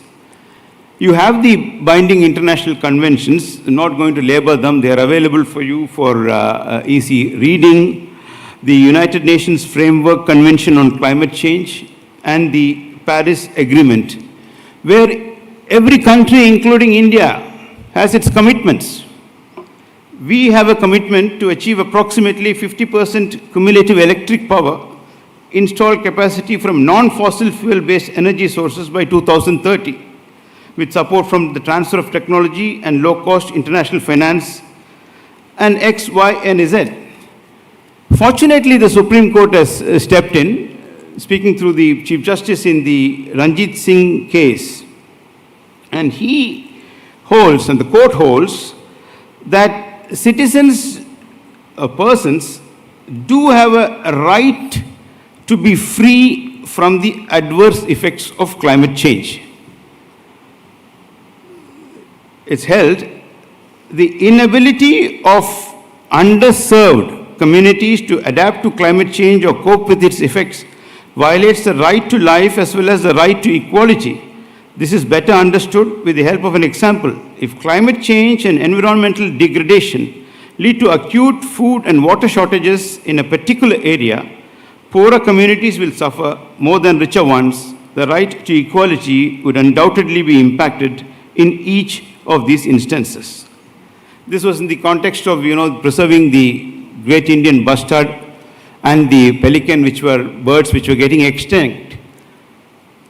You have the binding international conventions. I'm not going to labor them. They are available for you for easy reading. The United Nations Framework Convention on Climate Change and the Paris Agreement, where every country, including India, has its commitments. We have a commitment to achieve approximately 50% cumulative electric power installed capacity from non-fossil fuel-based energy sources by 2030. With support from the transfer of technology and low-cost international finance and X, Y, and Z. Fortunately, the Supreme Court has stepped in, speaking through the Chief Justice in the Ranjit Singh case. And he holds, and the court holds, that citizens or persons do have a right to be free from the adverse effects of climate change. It's held the inability of underserved communities to adapt to climate change or cope with its effects violates the right to life as well as the right to equality. This is better understood with the help of an example. If climate change and environmental degradation lead to acute food and water shortages in a particular area, poorer communities will suffer more than richer ones. The right to equality would undoubtedly be impacted in each of these instances. This was in the context of, preserving the great Indian bustard and the pelican, which were birds which were getting extinct.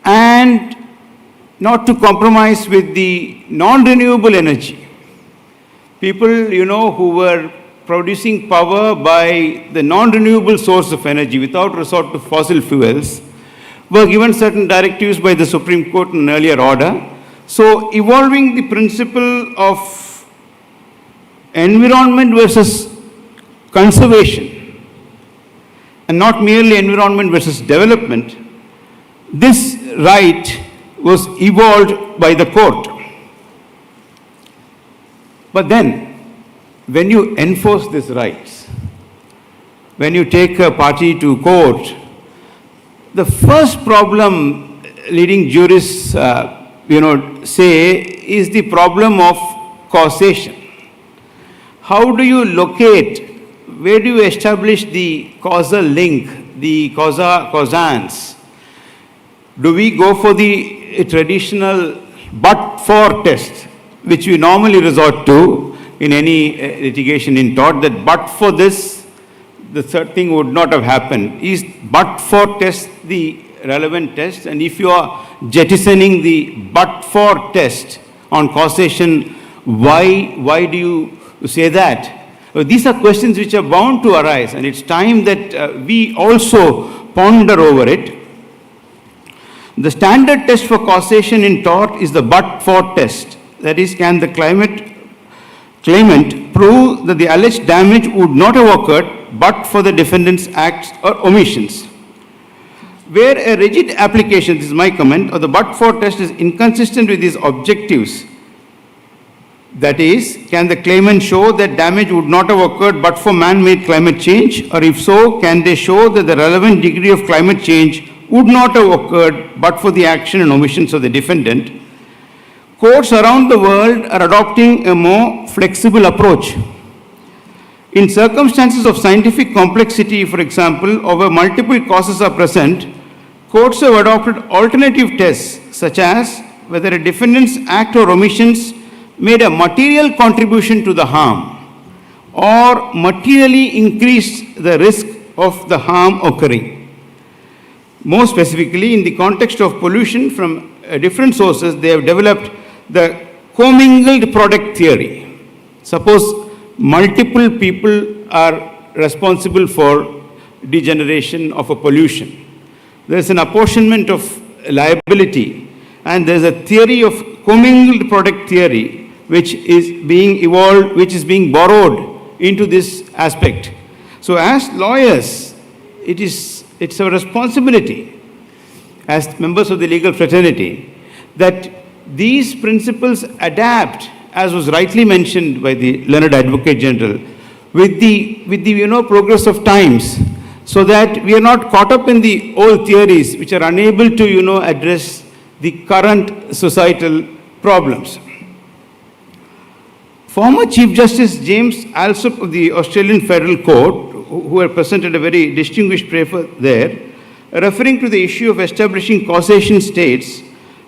And not to compromise with the non-renewable energy. People, who were producing power by the non-renewable source of energy without resort to fossil fuels were given certain directives by the Supreme Court in an earlier order. So, evolving the principle of environment versus conservation, and not merely environment versus development, this right was evolved by the court. But then, when you enforce these rights, when you take a party to court, the first problem leading jurists say is the problem of causation. How do you locate, where do you establish the causal link, the causans? Do we go for the traditional but-for test, which we normally resort to in any litigation in tort, that but for this, the third thing would not have happened. Is but for test the relevant test? And if you are jettisoning the but for test on causation, why do you say that? These are questions which are bound to arise, and it's time that we also ponder over it. The standard test for causation in tort is the but-for test. That is, can the claimant prove that the alleged damage would not have occurred but for the defendant's acts or omissions. Where a rigid application, this is my comment, of the but-for test is inconsistent with these objectives, that is, can the claimant show that damage would not have occurred but for man-made climate change, or if so, can they show that the relevant degree of climate change would not have occurred but for the action and omissions of the defendant? Courts around the world are adopting a more flexible approach. In circumstances of scientific complexity, for example, or where multiple causes are present, courts have adopted alternative tests, such as whether a defendant's act or omissions made a material contribution to the harm or materially increased the risk of the harm occurring. More specifically, in the context of pollution from different sources, they have developed the commingled product theory. Suppose multiple people are responsible for degeneration of a pollution. There is an apportionment of liability, and there is a theory of commingled product theory which is being evolved, which is being borrowed into this aspect. So as lawyers, it's our responsibility as members of the legal fraternity that these principles adapt, as was rightly mentioned by the learned Advocate General, with the progress of times, so that we are not caught up in the old theories which are unable to address the current societal problems. Former Chief Justice James Alsop of the Australian Federal Court, who had presented a very distinguished paper there, referring to the issue of establishing causation, states,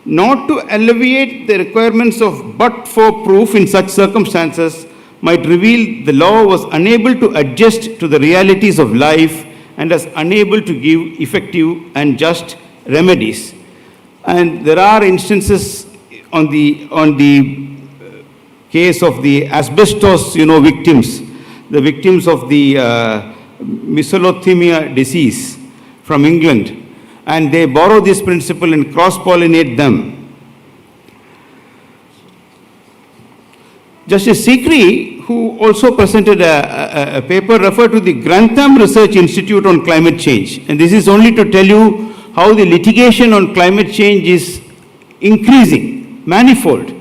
not to alleviate the requirements of but-for proof in such circumstances might reveal the law was unable to adjust to the realities of life and was unable to give effective and just remedies. And there are instances on the case of the asbestos, victims, the victims of the mesothelioma disease from England, and they borrow this principle and cross-pollinate them. Justice Sikri, who also presented a paper, referred to the Grantham Research Institute on Climate Change, and this is only to tell you how the litigation on climate change is increasing, manifold.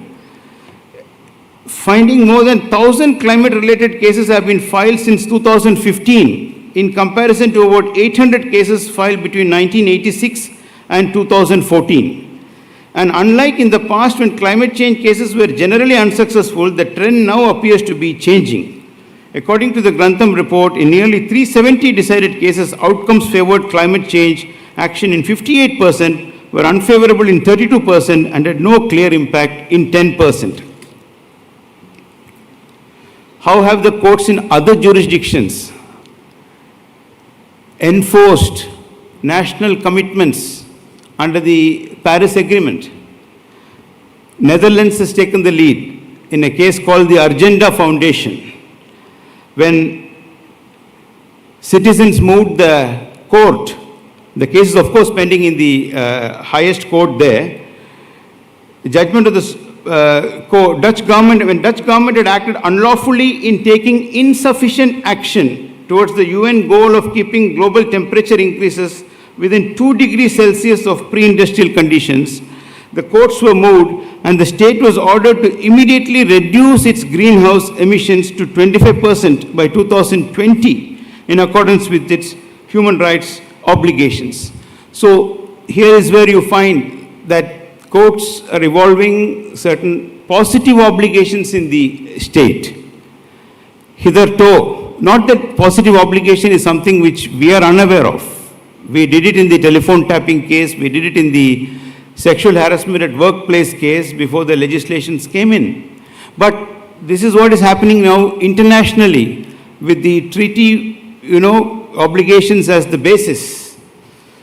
Finding more than 1,000 climate-related cases have been filed since 2015, in comparison to about 800 cases filed between 1986 and 2014. And unlike in the past when climate change cases were generally unsuccessful, the trend now appears to be changing. According to the Grantham report, in nearly 370 decided cases, outcomes favored climate change action in 58%, were unfavorable in 32%, and had no clear impact in 10%. How have the courts in other jurisdictions enforced national commitments under the Paris Agreement? Netherlands has taken the lead in a case called the Argenda Foundation. When citizens moved the court, the case is of course pending in the highest court there, the judgment of the Dutch government, when Dutch government had acted unlawfully in taking insufficient action towards the UN goal of keeping global temperature increases within 2 degrees Celsius of pre-industrial conditions, the courts were moved and the state was ordered to immediately reduce its greenhouse emissions to 25% by 2020 in accordance with its human rights obligations. So here is where you find that courts are evolving certain positive obligations in the state. Hitherto, not that positive obligation is something which we are unaware of. We did it in the telephone tapping case, we did it in the sexual harassment at workplace case before the legislations came in. But this is what is happening now internationally with the treaty, obligations as the basis.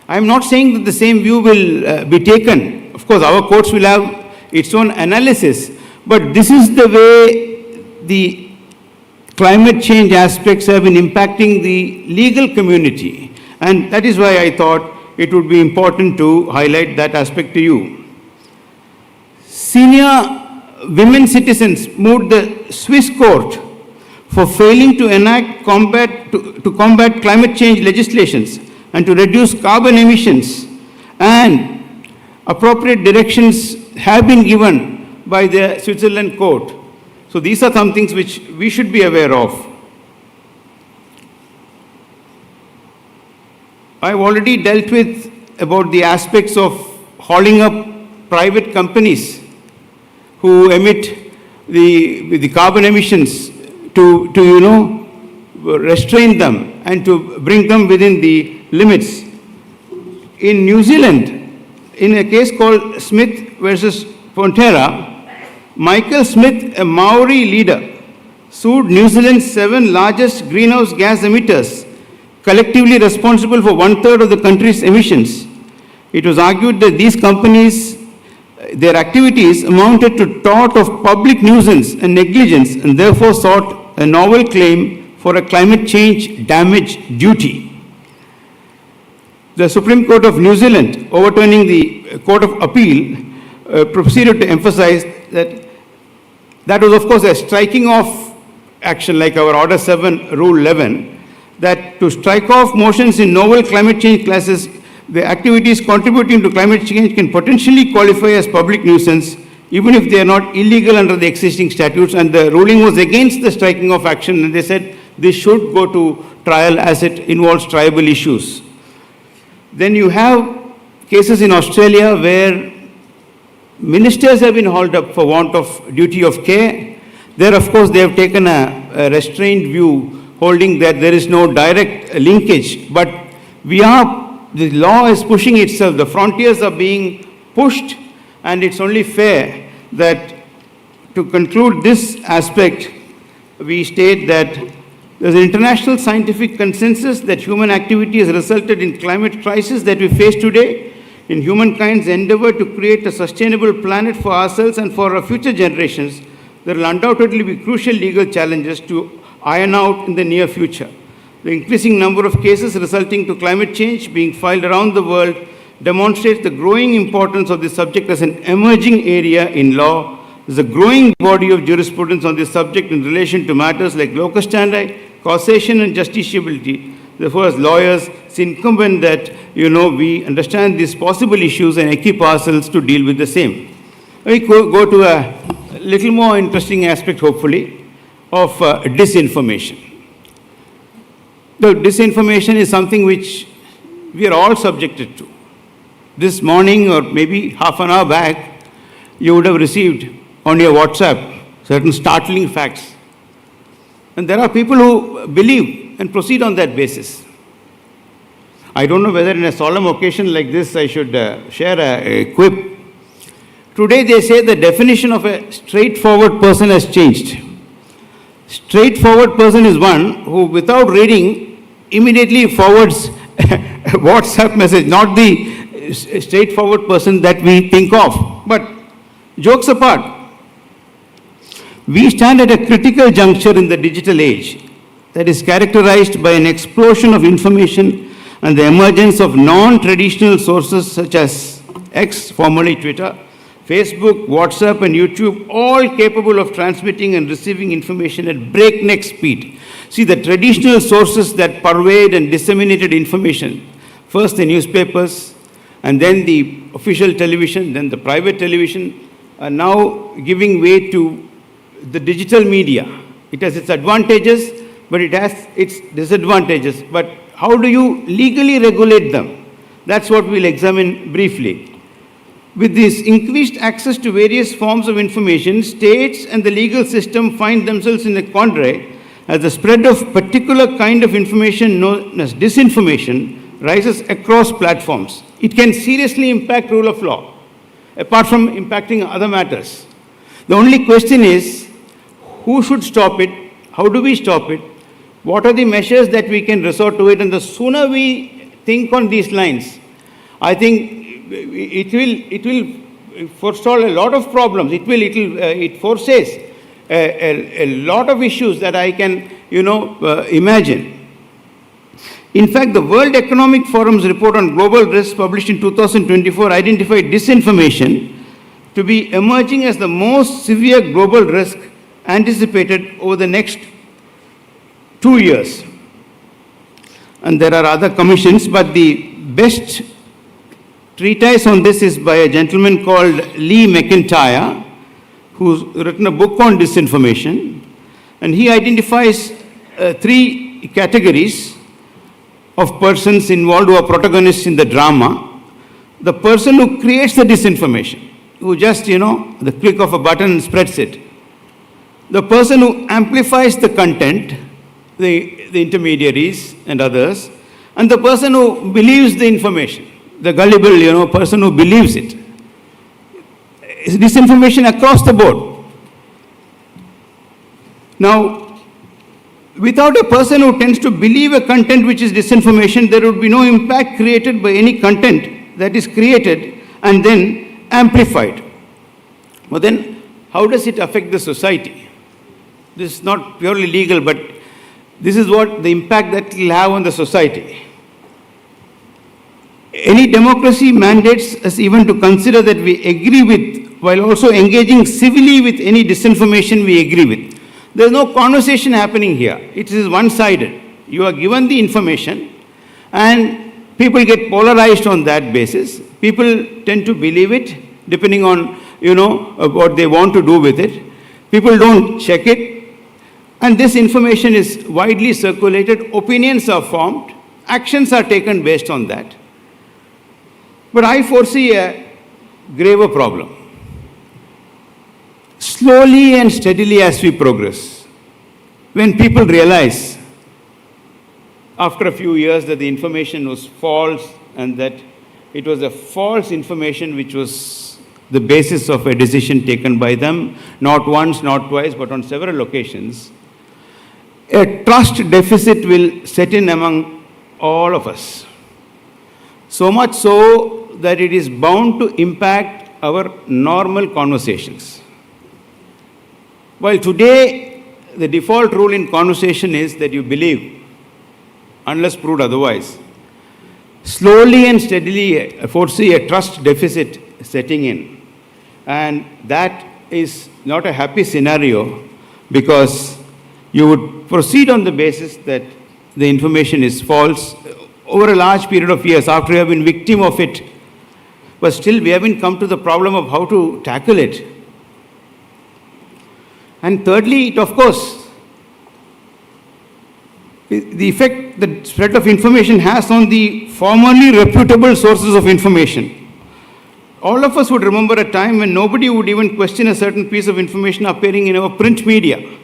I'm not saying that the same view will be taken. Of course, our courts will have its own analysis, but this is the way the climate change aspects have been impacting the legal community. And that is why I thought it would be important to highlight that aspect to you. Senior women citizens moved the Swiss court for failing to enact to combat climate change legislations and to reduce carbon emissions, and appropriate directions have been given by the Switzerland court. So these are some things which we should be aware of. I've already dealt with about the aspects of hauling up private companies who emit the carbon emissions to restrain them and to bring them within the limits. In New Zealand, in a case called Smith versus Pontera, Michael Smith, a Maori leader, sued New Zealand's 7 largest greenhouse gas emitters, collectively responsible for 1/3 of the country's emissions. It was argued that these companies, their activities amounted to tort of public nuisance and negligence, and therefore sought a novel claim for a climate change damage duty. The Supreme Court of New Zealand, overturning the Court of Appeal, proceeded to emphasize that that was, of course, a striking off action like our Order 7, Rule 11, that to strike off motions in novel climate change classes, the activities contributing to climate change can potentially qualify as public nuisance, even if they are not illegal under the existing statutes. And the ruling was against the striking off action, and they said this should go to trial as it involves tribal issues. Then you have cases in Australia where ministers have been hauled up for want of duty of care. There, of course, they have taken a restrained view, holding that there is no direct linkage. But the law is pushing itself. The frontiers are being pushed, and it's only fair that to conclude this aspect, we state that there's an international scientific consensus that human activity has resulted in climate crisis that we face today. In humankind's endeavor to create a sustainable planet for ourselves and for our future generations, there will undoubtedly be crucial legal challenges to iron out in the near future. The increasing number of cases resulting to climate change being filed around the world demonstrates the growing importance of this subject as an emerging area in law. There's a growing body of jurisprudence on this subject in relation to matters like locus standi, causation, and justiciability. Therefore, as lawyers, it's incumbent that, we understand these possible issues and equip ourselves to deal with the same. We go to a little more interesting aspect, hopefully, of disinformation. The disinformation is something which we are all subjected to. This morning, or maybe half an hour back, you would have received on your WhatsApp certain startling facts. And there are people who believe and proceed on that basis. I don't know whether in a solemn occasion like this I should share a quip. Today they say the definition of a straightforward person has changed. Straightforward person is one who, without reading, immediately forwards a WhatsApp message, not the straightforward person that we think of. But jokes apart, we stand at a critical juncture in the digital age that is characterized by an explosion of information and the emergence of non-traditional sources such as X, formerly Twitter, Facebook, WhatsApp, and YouTube, all capable of transmitting and receiving information at breakneck speed. See, the traditional sources that pervade and disseminated information, first the newspapers, and then the official television, then the private television, are now giving way to the digital media. It has its advantages, but it has its disadvantages. But how do you legally regulate them? That's what we'll examine briefly. With this increased access to various forms of information, states and the legal system find themselves in a quandary as the spread of particular kind of information known as disinformation rises across platforms. It can seriously impact rule of law, apart from impacting other matters. The only question is, who should stop it, how do we stop it, what are the measures that we can resort to it, and the sooner we think on these lines, I think it will forestall a lot of problems. It forces a lot of issues that I can, imagine. In fact, the World Economic Forum's report on global risks published in 2024 identified disinformation to be emerging as the most severe global risk anticipated over the next 2 years. And there are other commissions, but the best treatise on this is by a gentleman called Lee McIntyre, who's written a book on disinformation, and he identifies 3 categories of persons involved who are protagonists in the drama. The person who creates the disinformation, who just, the click of a button spreads it. The person who amplifies the content, the intermediaries and others, and the person who believes the information, the gullible, person who believes it. It's disinformation across the board. Now, without a person who tends to believe a content which is disinformation, there would be no impact created by any content that is created and then amplified. But then, how does it affect the society? This is not purely legal, but this is what the impact that it will have on the society. Any democracy mandates us even to consider that we agree with, while also engaging civilly with any disinformation we agree with. There is no conversation happening here. It is one-sided. You are given the information and people get polarized on that basis. People tend to believe it depending on, what they want to do with it. People don't check it. And this information is widely circulated. Opinions are formed. Actions are taken based on that. But I foresee a graver problem. Slowly and steadily as we progress, when people realize after a few years that the information was false and that it was a false information which was the basis of a decision taken by them, not once, not twice, but on several occasions, a trust deficit will set in among all of us. So much so that it is bound to impact our normal conversations. While today, the default rule in conversation is that you believe, unless proved otherwise, slowly and steadily I foresee a trust deficit setting in. And that is not a happy scenario because you would proceed on the basis that the information is false over a large period of years after you have been victim of it. But still, we haven't come to the problem of how to tackle it. And thirdly, it, of course, the effect the spread of information has on the formerly reputable sources of information. All of us would remember a time when nobody would even question a certain piece of information appearing in our print media.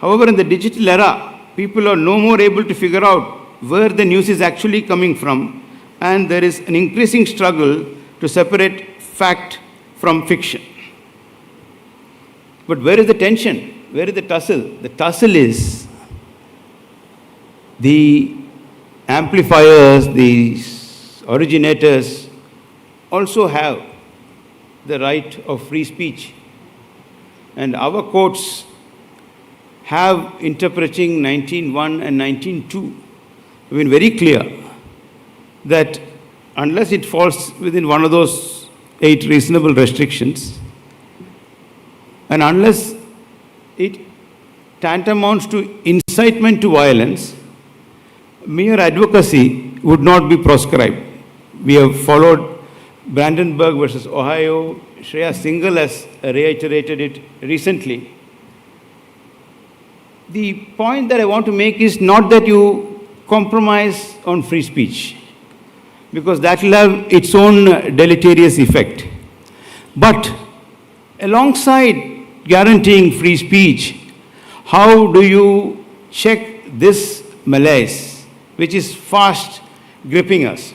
However, in the digital era, people are no more able to figure out where the news is actually coming from, and there is an increasing struggle to separate fact from fiction. But where is the tension? Where is the tussle? The tussle is the amplifiers, the originators also have the right of free speech. And our courts have, interpreting 19.1 and 19.2, have been very clear that unless it falls within one of those 8 reasonable restrictions, and unless it tantamounts to incitement to violence, mere advocacy would not be proscribed. We have followed Brandenburg versus Ohio. Shreya Singhal has reiterated it recently. The point that I want to make is not that you compromise on free speech, because that will have its own deleterious effect. But alongside guaranteeing free speech, how do you check this malaise, which is fast gripping us?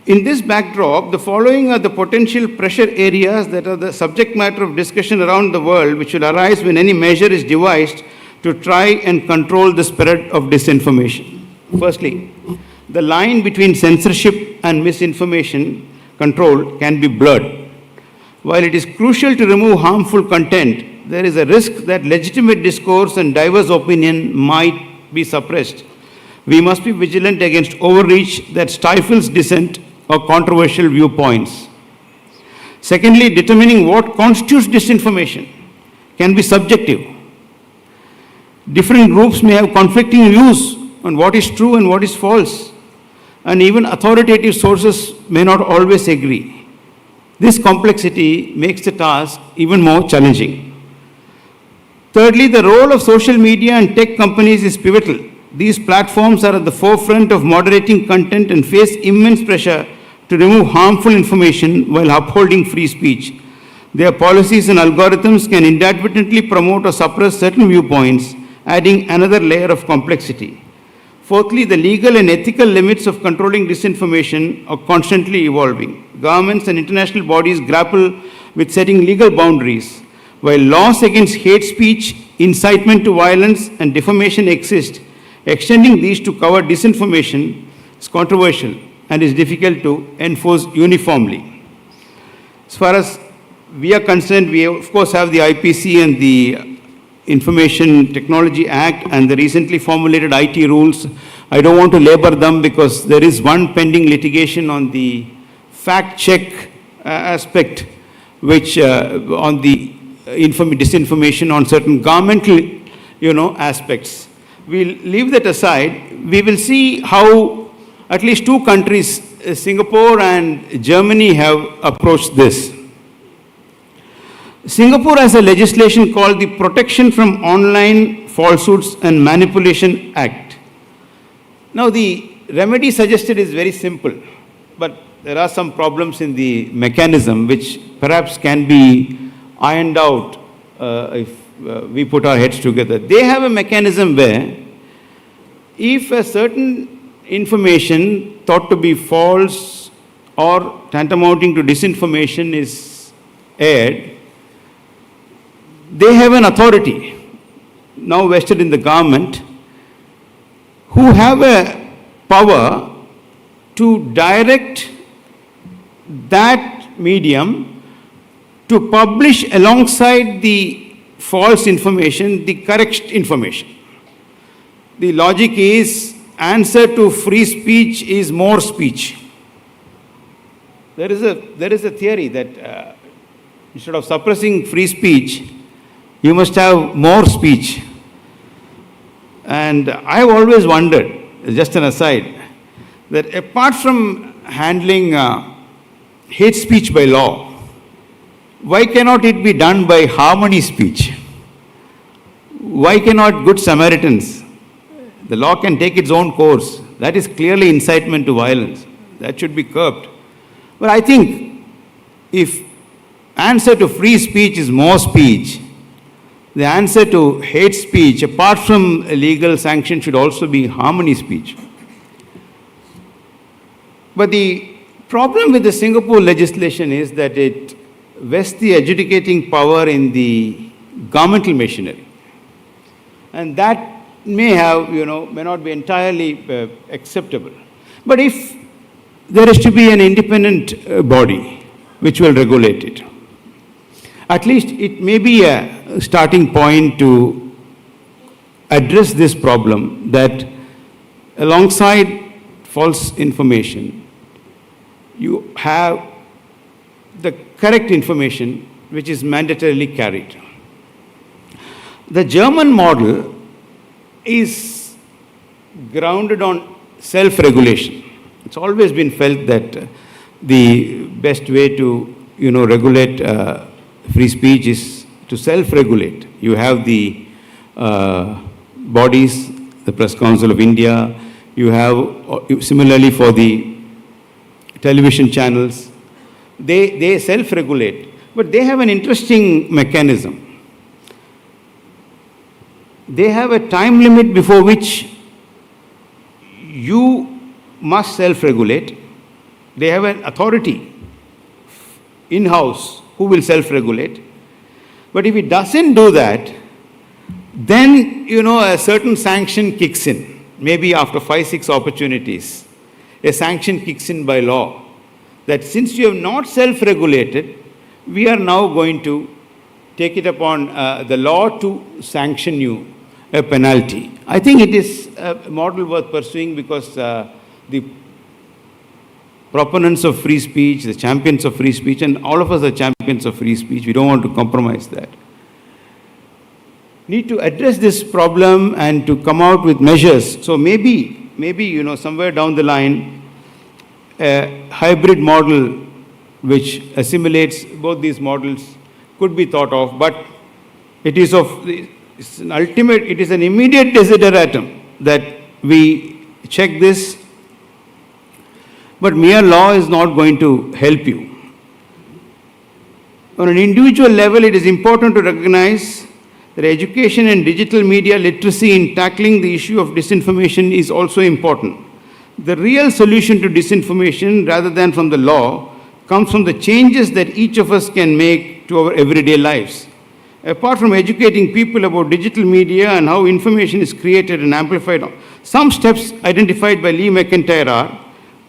In this backdrop, the following are the potential pressure areas that are the subject matter of discussion around the world, which will arise when any measure is devised to try and control the spread of disinformation. Firstly, the line between censorship and misinformation control can be blurred. While it is crucial to remove harmful content, there is a risk that legitimate discourse and diverse opinion might be suppressed. We must be vigilant against overreach that stifles dissent or controversial viewpoints. Secondly, determining what constitutes disinformation can be subjective. Different groups may have conflicting views on what is true and what is false, and even authoritative sources may not always agree. This complexity makes the task even more challenging. Thirdly, the role of social media and tech companies is pivotal. These platforms are at the forefront of moderating content and face immense pressure to remove harmful information while upholding free speech. Their policies and algorithms can inadvertently promote or suppress certain viewpoints, adding another layer of complexity. Fourthly, the legal and ethical limits of controlling disinformation are constantly evolving. Governments and international bodies grapple with setting legal boundaries. While laws against hate speech, incitement to violence, and defamation exist, extending these to cover disinformation is controversial and is difficult to enforce uniformly. As far as we are concerned, we of course have the IPC and the Information Technology Act and the recently formulated IT rules. I don't want to labor them because there is one pending litigation on the fact check aspect, which on the disinformation on certain governmental, aspects. We'll leave that aside. We will see how at least two countries, Singapore and Germany, have approached this. Singapore has a legislation called the Protection from Online Falsehoods and Manipulation Act. Now, the remedy suggested is very simple, but there are some problems in the mechanism which perhaps can be ironed out if we put our heads together. They have a mechanism where if a certain information thought to be false or tantamounting to disinformation is aired, they have an authority now vested in the government who have a power to direct that medium to publish alongside the false information the correct information. The logic is answer to free speech is more speech. There is a theory that instead of suppressing free speech, you must have more speech. And I've always wondered, just an aside, that apart from handling hate speech by law, why cannot it be done by harmony speech? Why cannot Good Samaritans? The law can take its own course. That is clearly incitement to violence. That should be curbed. But I think if answer to free speech is more speech, the answer to hate speech, apart from legal sanction, should also be harmony speech. But the problem with the Singapore legislation is that it vests the adjudicating power in the governmental machinery. And that may not be entirely acceptable. But if there is to be an independent body which will regulate it, at least it may be a starting point to address this problem that alongside false information, you have the correct information which is mandatorily carried. The German model is grounded on self-regulation. It's always been felt that the best way to, regulate free speech is to self-regulate. You have the bodies, the Press Council of India, you have similarly for the television channels, they self-regulate, but they have an interesting mechanism. They have a time limit before which you must self-regulate. They have an authority in-house who will self-regulate. But if it doesn't do that, then, a certain sanction kicks in. Maybe after 5-6 opportunities, a sanction kicks in by law. That since you have not self-regulated, we are now going to take it upon the law to sanction you a penalty. I think it is a model worth pursuing because the proponents of free speech, the champions of free speech, and all of us are champions of free speech. We don't want to compromise that. Need to address this problem and to come out with measures. So maybe, somewhere down the line, a hybrid model which assimilates both these models could be thought of, but it is an immediate desideratum that we check this, but mere law is not going to help you. On an individual level, it is important to recognize that education and digital media literacy in tackling the issue of disinformation is also important. The real solution to disinformation, rather than from the law, comes from the changes that each of us can make to our everyday lives. Apart from educating people about digital media and how information is created and amplified, some steps identified by Lee McIntyre are: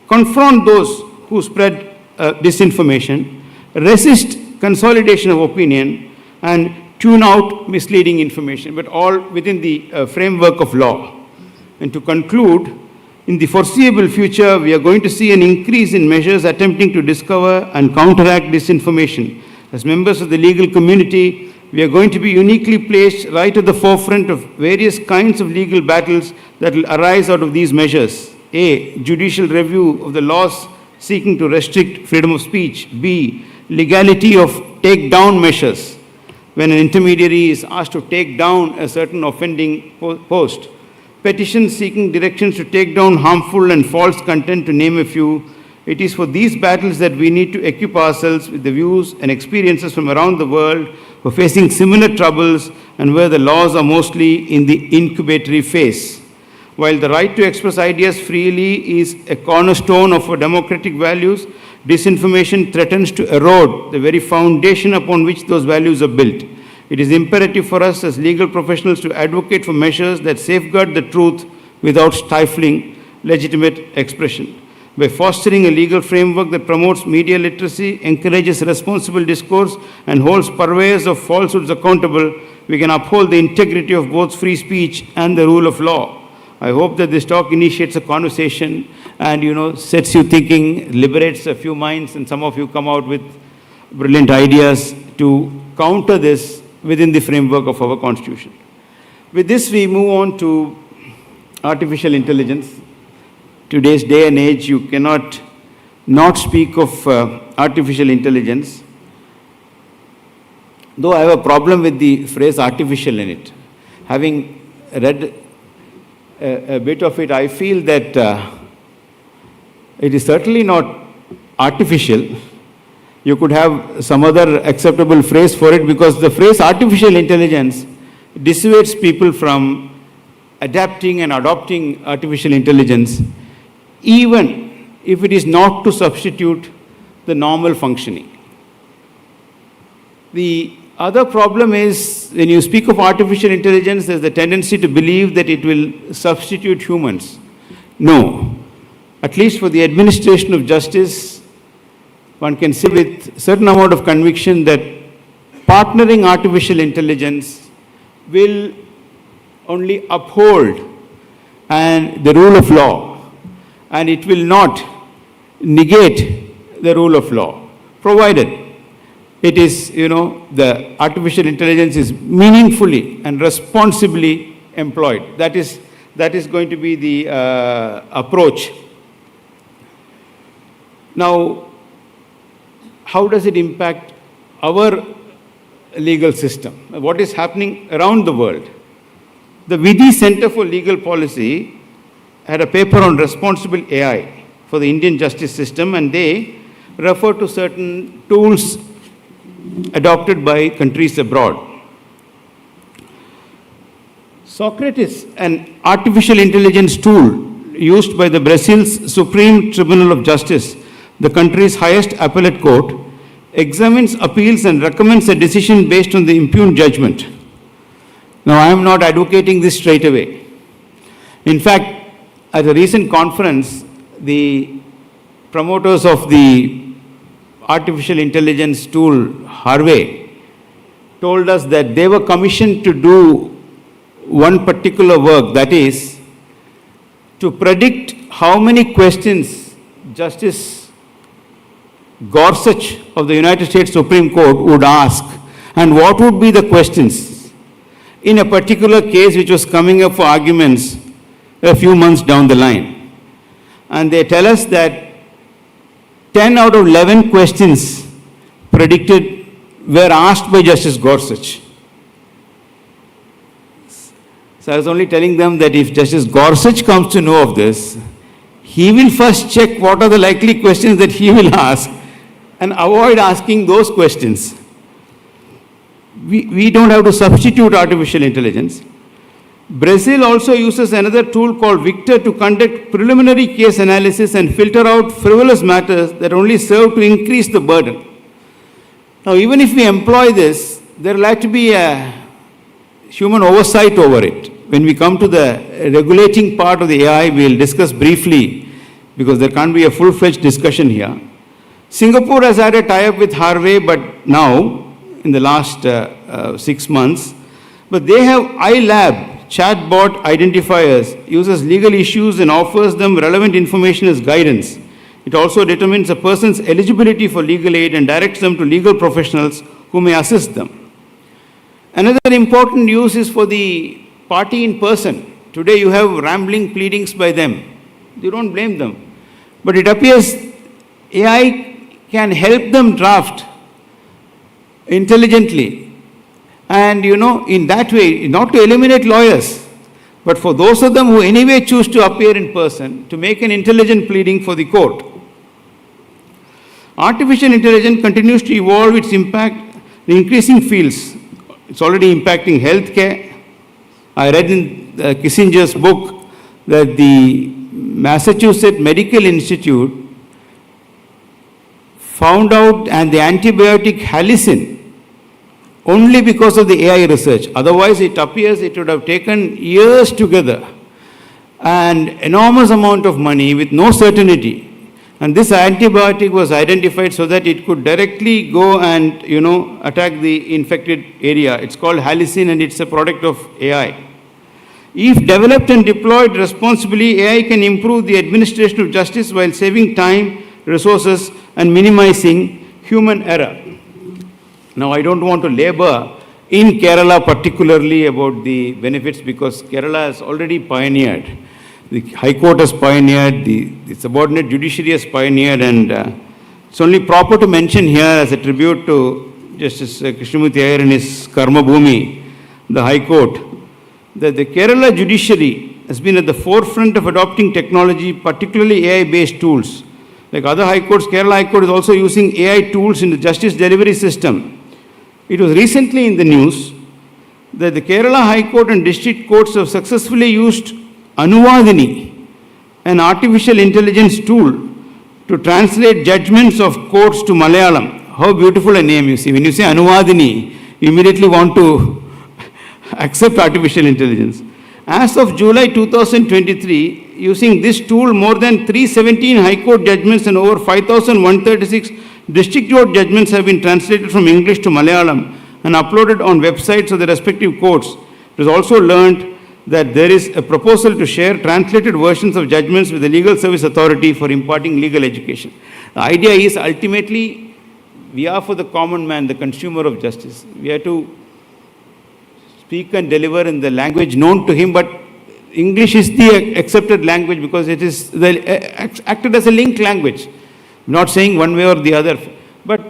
confront those who spread disinformation, resist consolidation of opinion, and tune out misleading information, but all within the framework of law. And to conclude, in the foreseeable future, we are going to see an increase in measures attempting to discover and counteract disinformation. As members of the legal community, we are going to be uniquely placed right at the forefront of various kinds of legal battles that will arise out of these measures. A, judicial review of the laws seeking to restrict freedom of speech. B, legality of take-down measures, when an intermediary is asked to take down a certain offending post. Petitions seeking directions to take down harmful and false content, to name a few. It is for these battles that we need to equip ourselves with the views and experiences from around the world who are facing similar troubles and where the laws are mostly in the incubatory phase. While the right to express ideas freely is a cornerstone of our democratic values, disinformation threatens to erode the very foundation upon which those values are built. It is imperative for us as legal professionals to advocate for measures that safeguard the truth without stifling legitimate expression. By fostering a legal framework that promotes media literacy, encourages responsible discourse, and holds purveyors of falsehoods accountable, we can uphold the integrity of both free speech and the rule of law. I hope that this talk initiates a conversation and, sets you thinking, liberates a few minds, and some of you come out with brilliant ideas to counter this within the framework of our Constitution. With this, we move on to artificial intelligence. Today's day and age, you cannot not speak of artificial intelligence, though I have a problem with the phrase artificial in it. Having read a bit of it, I feel that it is certainly not artificial. You could have some other acceptable phrase for it, because the phrase artificial intelligence dissuades people from adapting and adopting artificial intelligence, even if it is not to substitute the normal functioning. The other problem is, when you speak of artificial intelligence, there's the tendency to believe that it will substitute humans. No. At least for the administration of justice, one can say with certain amount of conviction that partnering artificial intelligence will only uphold and the rule of law, and it will not negate the rule of law, provided it is, the artificial intelligence is meaningfully and responsibly employed. That is going to be the approach. Now, how does it impact our legal system? What is happening around the world? The Vidhi Center for Legal Policy had a paper on responsible AI for the Indian justice system, and they refer to certain tools adopted by countries abroad. Socrates, an artificial intelligence tool used by the Brazil's Supreme Tribunal of Justice, the country's highest appellate court, examines appeals and recommends a decision based on the impugned judgment. Now, I am not advocating this straight away. In fact, at a recent conference, the promoters of the artificial intelligence tool, Harvey, told us that they were commissioned to do one particular work, that is, to predict how many questions Justice Gorsuch of the United States Supreme Court would ask, and what would be the questions in a particular case which was coming up for arguments a few months down the line. And they tell us that 10 out of 11 questions predicted were asked by Justice Gorsuch. So I was only telling them that if Justice Gorsuch comes to know of this, he will first check what are the likely questions that he will ask and avoid asking those questions. We don't have to substitute artificial intelligence. Brazil also uses another tool called Victor to conduct preliminary case analysis and filter out frivolous matters that only serve to increase the burden. Now, even if we employ this, there will have to be a human oversight over it. When we come to the regulating part of the AI, we will discuss briefly, because there can't be a full-fledged discussion here. Singapore has had a tie-up with Harvey, but now, in the last 6 months, but they have iLab, chatbot identifiers, uses legal issues and offers them relevant information as guidance. It also determines a person's eligibility for legal aid and directs them to legal professionals who may assist them. Another important use is for the party in person. Today you have rambling pleadings by them. You don't blame them. But it appears AI can help them draft intelligently. And in that way, not to eliminate lawyers, but for those of them who anyway choose to appear in person, to make an intelligent pleading for the court. Artificial intelligence continues to evolve its impact in increasing fields. It's already impacting healthcare. I read in Kissinger's book that the Massachusetts Medical Institute found out and the antibiotic halicin only because of the AI research. Otherwise, it appears it would have taken years together and enormous amount of money with no certainty. And this antibiotic was identified so that it could directly go and, attack the infected area. It's called halicin and it's a product of AI. If developed and deployed responsibly, AI can improve the administration of justice while saving time, resources, and minimizing human error. Now, I don't want to labor in Kerala particularly about the benefits, because Kerala has already pioneered. The High Court has pioneered, the subordinate judiciary has pioneered, and it's only proper to mention here as a tribute to Justice Krishnamoorthy Iyer in his Karma Bhumi, the High Court, that the Kerala judiciary has been at the forefront of adopting technology, particularly AI-based tools. Like other high courts, Kerala High Court is also using AI tools in the justice delivery system. It was recently in the news that the Kerala High Court and district courts have successfully used Anuvadini, an artificial intelligence tool, to translate judgments of courts to Malayalam. How beautiful a name, you see. When you say Anuvadini, you immediately want to accept artificial intelligence. As of July 2023, using this tool, more than 317 High Court judgments and over 5,136 district court judgments have been translated from English to Malayalam and uploaded on websites of the respective courts. It was also learned that there is a proposal to share translated versions of judgments with the Legal Service Authority for imparting legal education. The idea is ultimately we are for the common man, the consumer of justice. We have to speak and deliver in the language known to him, but English is the accepted language because it is acted as a linked language. I'm not saying one way or the other, but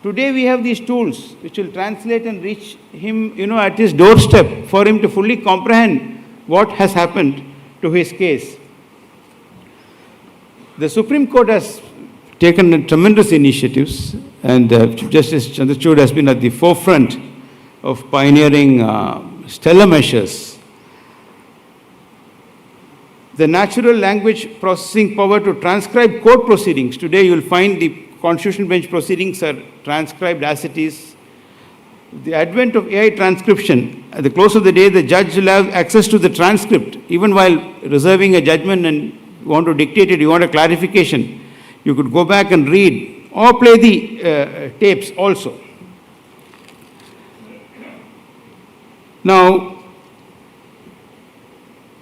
today we have these tools which will translate and reach him, at his doorstep for him to fully comprehend what has happened to his case. The Supreme Court has taken tremendous initiatives, and Chief Justice Chandrachud has been at the forefront of pioneering stellar measures. the natural language processing power to transcribe court proceedings. Today you will find the Constitutional Bench proceedings are transcribed as it is. The advent of AI transcription, at the close of the day, the judge will have access to the transcript. Even while reserving a judgment and you want to dictate it, you want a clarification, you could go back and read or play the tapes also. Now,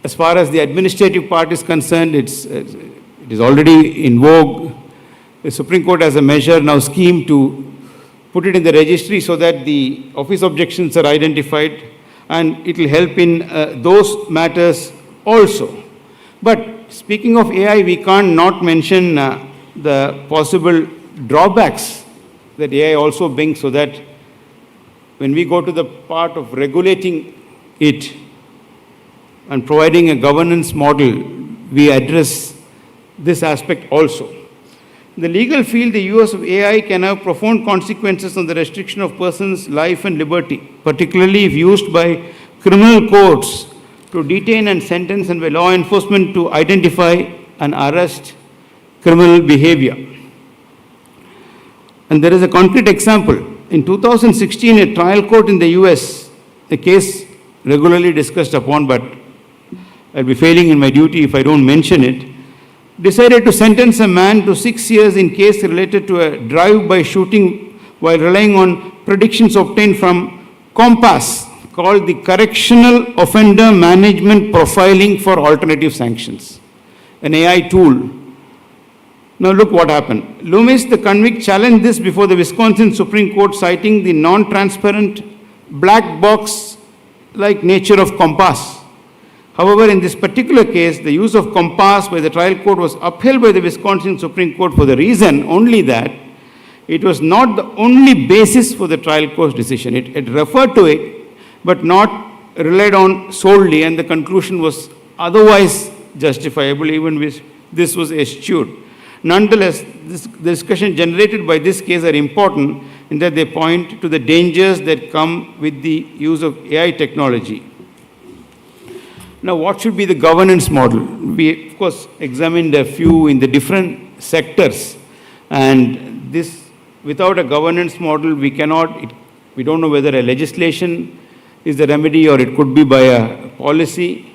as far as the administrative part is concerned, it is already in vogue. The Supreme Court has a measure now scheme to put it in the registry so that the office objections are identified, and it will help in those matters also. But speaking of AI, we can't not mention the possible drawbacks that AI also brings, so that when we go to the part of regulating it and providing a governance model, we address this aspect also. In the legal field, the use of AI can have profound consequences on the restriction of persons' life and liberty, particularly if used by criminal courts to detain and sentence, and by law enforcement to identify and arrest criminal behavior. And there is a concrete example. In 2016, a trial court in the US, a case regularly discussed upon, but I'll be failing in my duty if I don't mention it, decided to sentence a man to 6 years in case related to a drive-by shooting while relying on predictions obtained from Compass, called the Correctional Offender Management Profiling for Alternative Sanctions, an AI tool. Now look what happened. Loomis, the convict, challenged this before the Wisconsin Supreme Court, citing the non-transparent black box-like nature of Compass. However, in this particular case, the use of Compass by the trial court was upheld by the Wisconsin Supreme Court for the reason only that it was not the only basis for the trial court's decision. It referred to it, but not relied on solely, and the conclusion was otherwise justifiable, even if this was eschewed. Nonetheless, the discussion generated by this case are important in that they point to the dangers that come with the use of AI technology. Now, what should be the governance model? We, of course, examined a few in the different sectors, and this, without a governance model, we don't know whether a legislation is the remedy or it could be by a policy.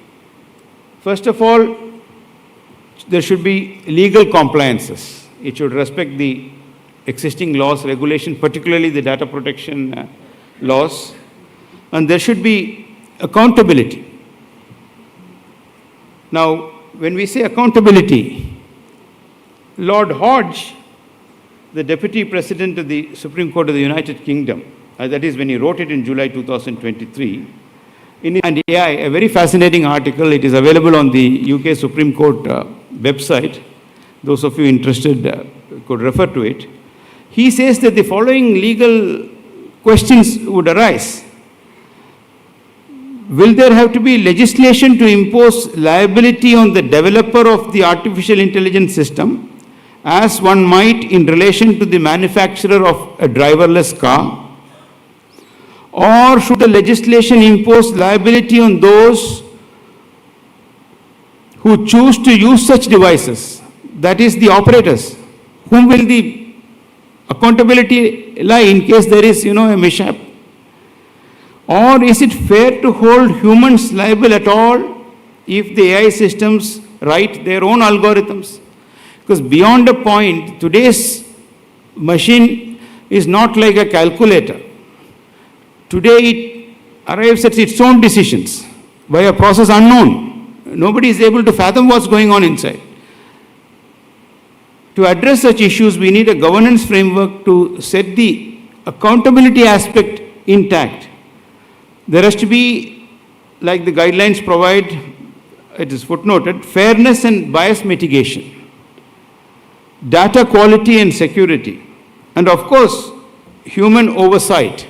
First of all, there should be legal compliances. It should respect the existing laws, regulations, particularly the data protection laws, and there should be accountability. Now, when we say accountability, Lord Hodge, the Deputy President of the Supreme Court of the United Kingdom, that is when he wrote it in July 2023, and AI, a very fascinating article. It is available on the UK Supreme Court website. Those of you interested could refer to it. He says that the following legal questions would arise. Will there have to be legislation to impose liability on the developer of the artificial intelligence system, as one might in relation to the manufacturer of a driverless car? Or should the legislation impose liability on those who choose to use such devices, that is, the operators? Whom will the accountability lie in case there is, a mishap? Or is it fair to hold humans liable at all if the AI systems write their own algorithms? Because beyond a point, today's machine is not like a calculator. Today it arrives at its own decisions by a process unknown. Nobody is able to fathom what's going on inside. To address such issues, we need a governance framework to set the accountability aspect intact. There has to be, like the guidelines provide, it is footnoted, fairness and bias mitigation, data quality and security, and of course, human oversight.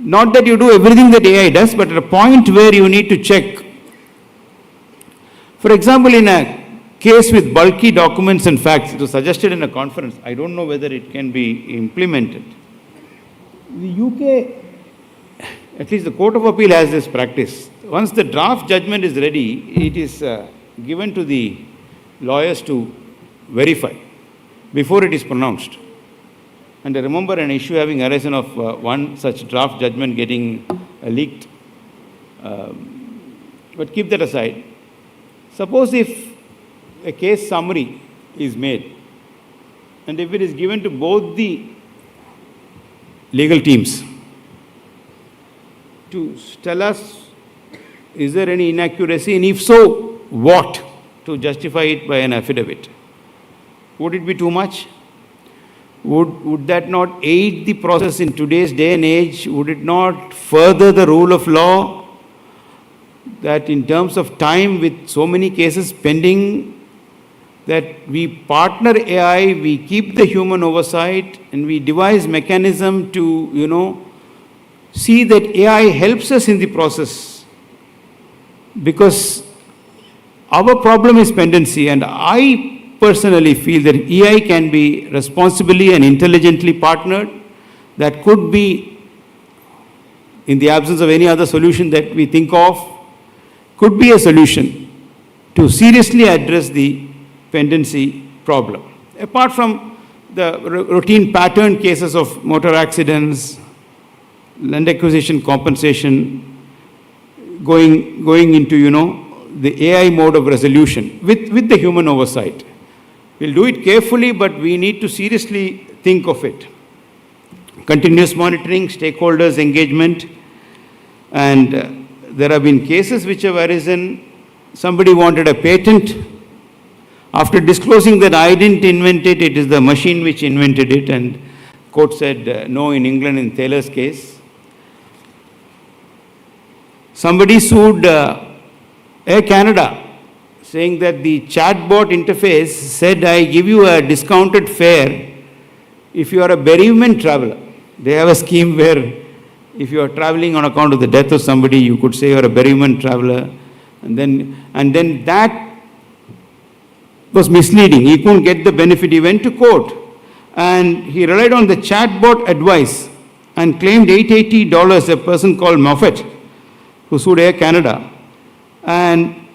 Not that you do everything that AI does, but at a point where you need to check. For example, in a case with bulky documents and facts, it was suggested in a conference, I don't know whether it can be implemented. The UK, at least the Court of Appeal has this practice. Once the draft judgment is ready, it is given to the lawyers to verify before it is pronounced. And I remember an issue having arisen of one such draft judgment getting leaked. But keep that aside. Suppose if a case summary is made, and if it is given to both the legal teams to tell us, is there any inaccuracy, and if so, what, to justify it by an affidavit. Would it be too much? Would that not aid the process in today's day and age? Would it not further the rule of law? That in terms of time, with so many cases pending, that we partner AI, we keep the human oversight, and we devise mechanism to, see that AI helps us in the process. Because our problem is pendency, and I personally feel that AI can be responsibly and intelligently partnered. That could be, in the absence of any other solution that we think of, could be a solution to seriously address the pendency problem. Apart from the routine pattern cases of motor accidents, land acquisition compensation, going into, the AI mode of resolution with the human oversight. We'll do it carefully, but we need to seriously think of it. Continuous monitoring, stakeholders' engagement, and there have been cases which have arisen. Somebody wanted a patent. After disclosing that I didn't invent it, it is the machine which invented it, and court said no in England in Taylor's case. Somebody sued Air Canada, saying that the chatbot interface said, I give you a discounted fare if you are a bereavement traveler. They have a scheme where if you are traveling on account of the death of somebody, you could say you are a bereavement traveler. And then that was misleading. He couldn't get the benefit. He went to court and he relied on the chatbot advice and claimed $880, a person called Moffat, who sued Air Canada. And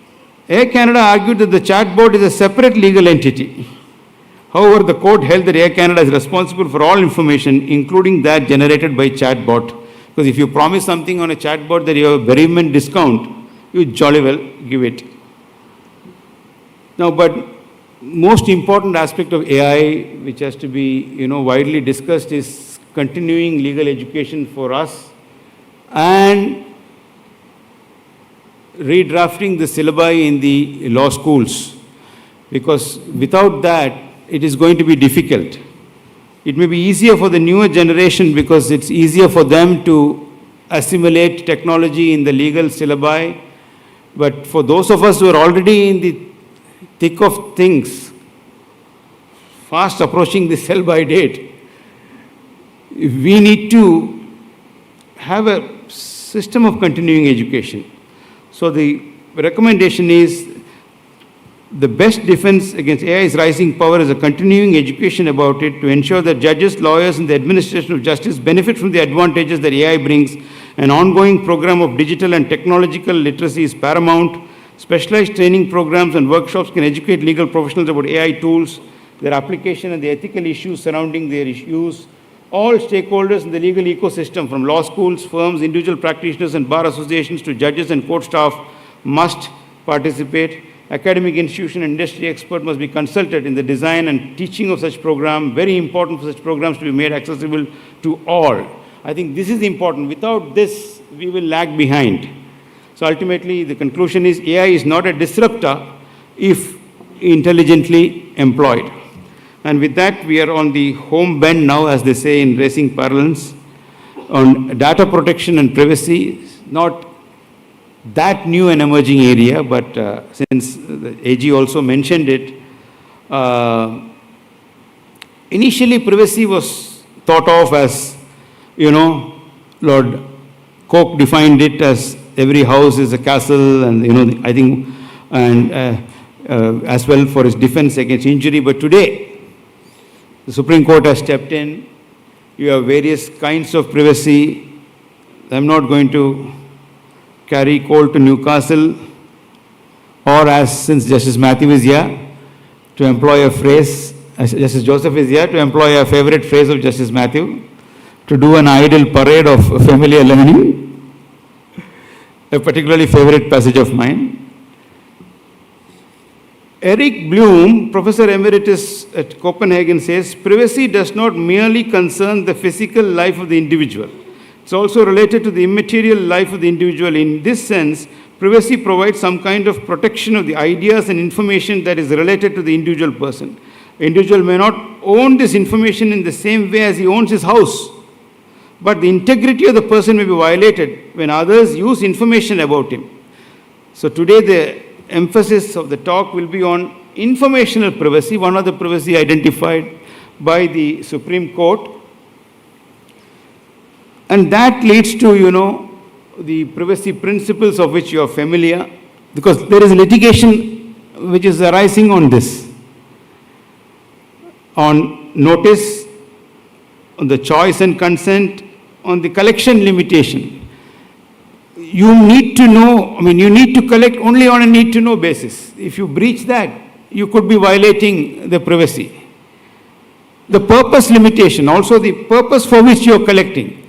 Air Canada argued that the chatbot is a separate legal entity. However, the court held that Air Canada is responsible for all information, including that generated by chatbot. Because if you promise something on a chatbot that you have a bereavement discount, you jolly well give it. Now, but most important aspect of AI, which has to be, widely discussed, is continuing legal education for us and redrafting the syllabi in the law schools, because without that, it is going to be difficult. It may be easier for the newer generation because it's easier for them to assimilate technology in the legal syllabi, but for those of us who are already in the thick of things, fast approaching the sell-by date, we need to have a system of continuing education. So the recommendation is the best defense against AI's rising power is a continuing education about it to ensure that judges, lawyers, and the administration of justice benefit from the advantages that AI brings. An ongoing program of digital and technological literacy is paramount. Specialized training programs and workshops can educate legal professionals about AI tools, their application, and the ethical issues surrounding their use. All stakeholders in the legal ecosystem, from law schools, firms, individual practitioners, and bar associations to judges and court staff, must participate. Academic institution and industry experts must be consulted in the design and teaching of such programs. Very important for such programs to be made accessible to all. I think this is important. Without this, we will lag behind. So ultimately, the conclusion is AI is not a disruptor if intelligently employed. And with that, we are on the home bend now, as they say in racing parlance, on data protection and privacy. Not that new and emerging area, but since the AG also mentioned it, initially privacy was thought of as, Lord Coke defined it as every house is a castle, and I think, and as well for its defense against injury. But today, the Supreme Court has stepped in. You have various kinds of privacy. I'm not going to carry coal to Newcastle. or as since Justice Matthew is here, to employ a phrase, Justice Joseph is here, to employ a favorite phrase of Justice Matthew, to do an idle parade of familiar learning, a particularly favorite passage of mine. Eric Bloom, Professor Emeritus at Copenhagen, says, privacy does not merely concern the physical life of the individual. It's also related to the immaterial life of the individual. In this sense, privacy provides some kind of protection of the ideas and information that is related to the individual person. Individual may not own this information in the same way as he owns his house, but the integrity of the person may be violated when others use information about him. So today the emphasis of the talk will be on informational privacy, one of the privacy identified by the Supreme Court. And that leads to, the privacy principles of which you are familiar, because there is litigation which is arising on this, on notice, on the choice and consent, on the collection limitation. You need to know, you need to collect only on a need to know basis. If you breach that, you could be violating the privacy. The purpose limitation, also the purpose for which you are collecting.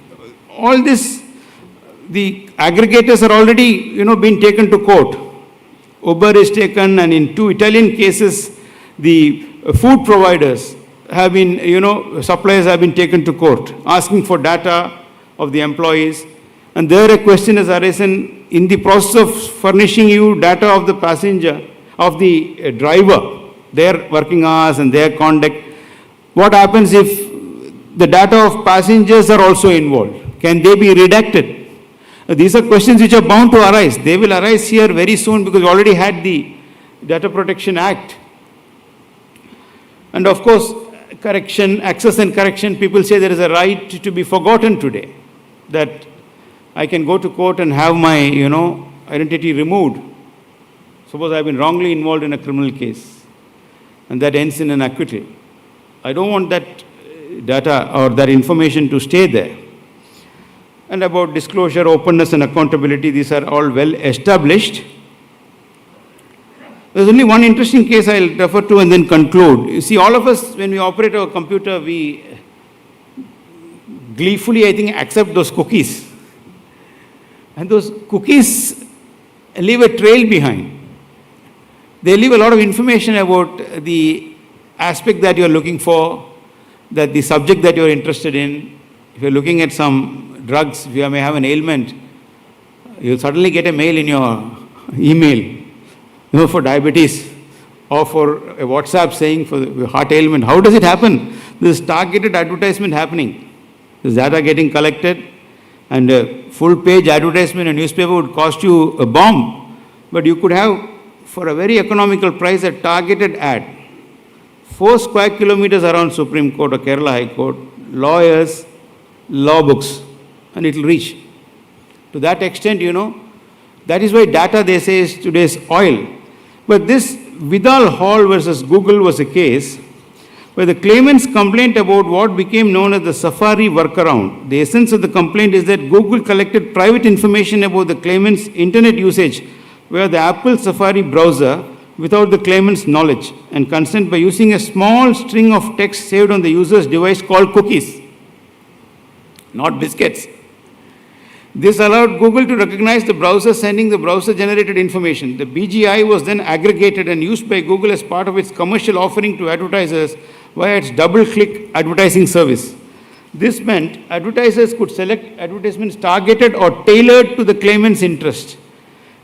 All this, the aggregators are already, being taken to court. Uber is taken, and in 2 Italian cases, the food providers have been, suppliers have been taken to court, asking for data of the employees. And there a question has arisen in the process of furnishing you data of the passenger, of the driver, their working hours and their conduct. What happens if the data of passengers are also involved? Can they be redacted? These are questions which are bound to arise. They will arise here very soon because we already had the Data Protection Act. And of course, correction, access and correction, people say there is a right to be forgotten today. That I can go to court and have my, identity removed. Suppose I've been wrongly involved in a criminal case and that ends in an acquittal. I don't want that data or that information to stay there. And about disclosure, openness and accountability, these are all well established. There's only one interesting case I'll refer to and then conclude. You see, all of us, when we operate our computer, we gleefully, I think, accept those cookies. And those cookies leave a trail behind. They leave a lot of information about the aspect that you're looking for, that the subject that you're interested in. If you're looking at some drugs, if you may have an ailment, you'll suddenly get a mail in your email, for diabetes, or for a WhatsApp saying for the heart ailment. How does it happen? There's targeted advertisement happening. There's data getting collected, and a full-page advertisement in a newspaper would cost you a bomb. But you could have, for a very economical price, a targeted ad. 4 square kilometers around Supreme Court or Kerala High Court, lawyers, law books, and it will reach. To that extent, that is why data, they say, is today's oil. But this Vidal Hall versus Google was a case where the claimants complained about what became known as the Safari workaround. The essence of the complaint is that Google collected private information about the claimant's internet usage via the Apple Safari browser without the claimant's knowledge and consent by using a small string of text saved on the user's device called cookies, not biscuits. This allowed Google to recognize the browser sending the browser-generated information. The BGI was then aggregated and used by Google as part of its commercial offering to advertisers via its double-click advertising service. This meant advertisers could select advertisements targeted or tailored to the claimant's interest,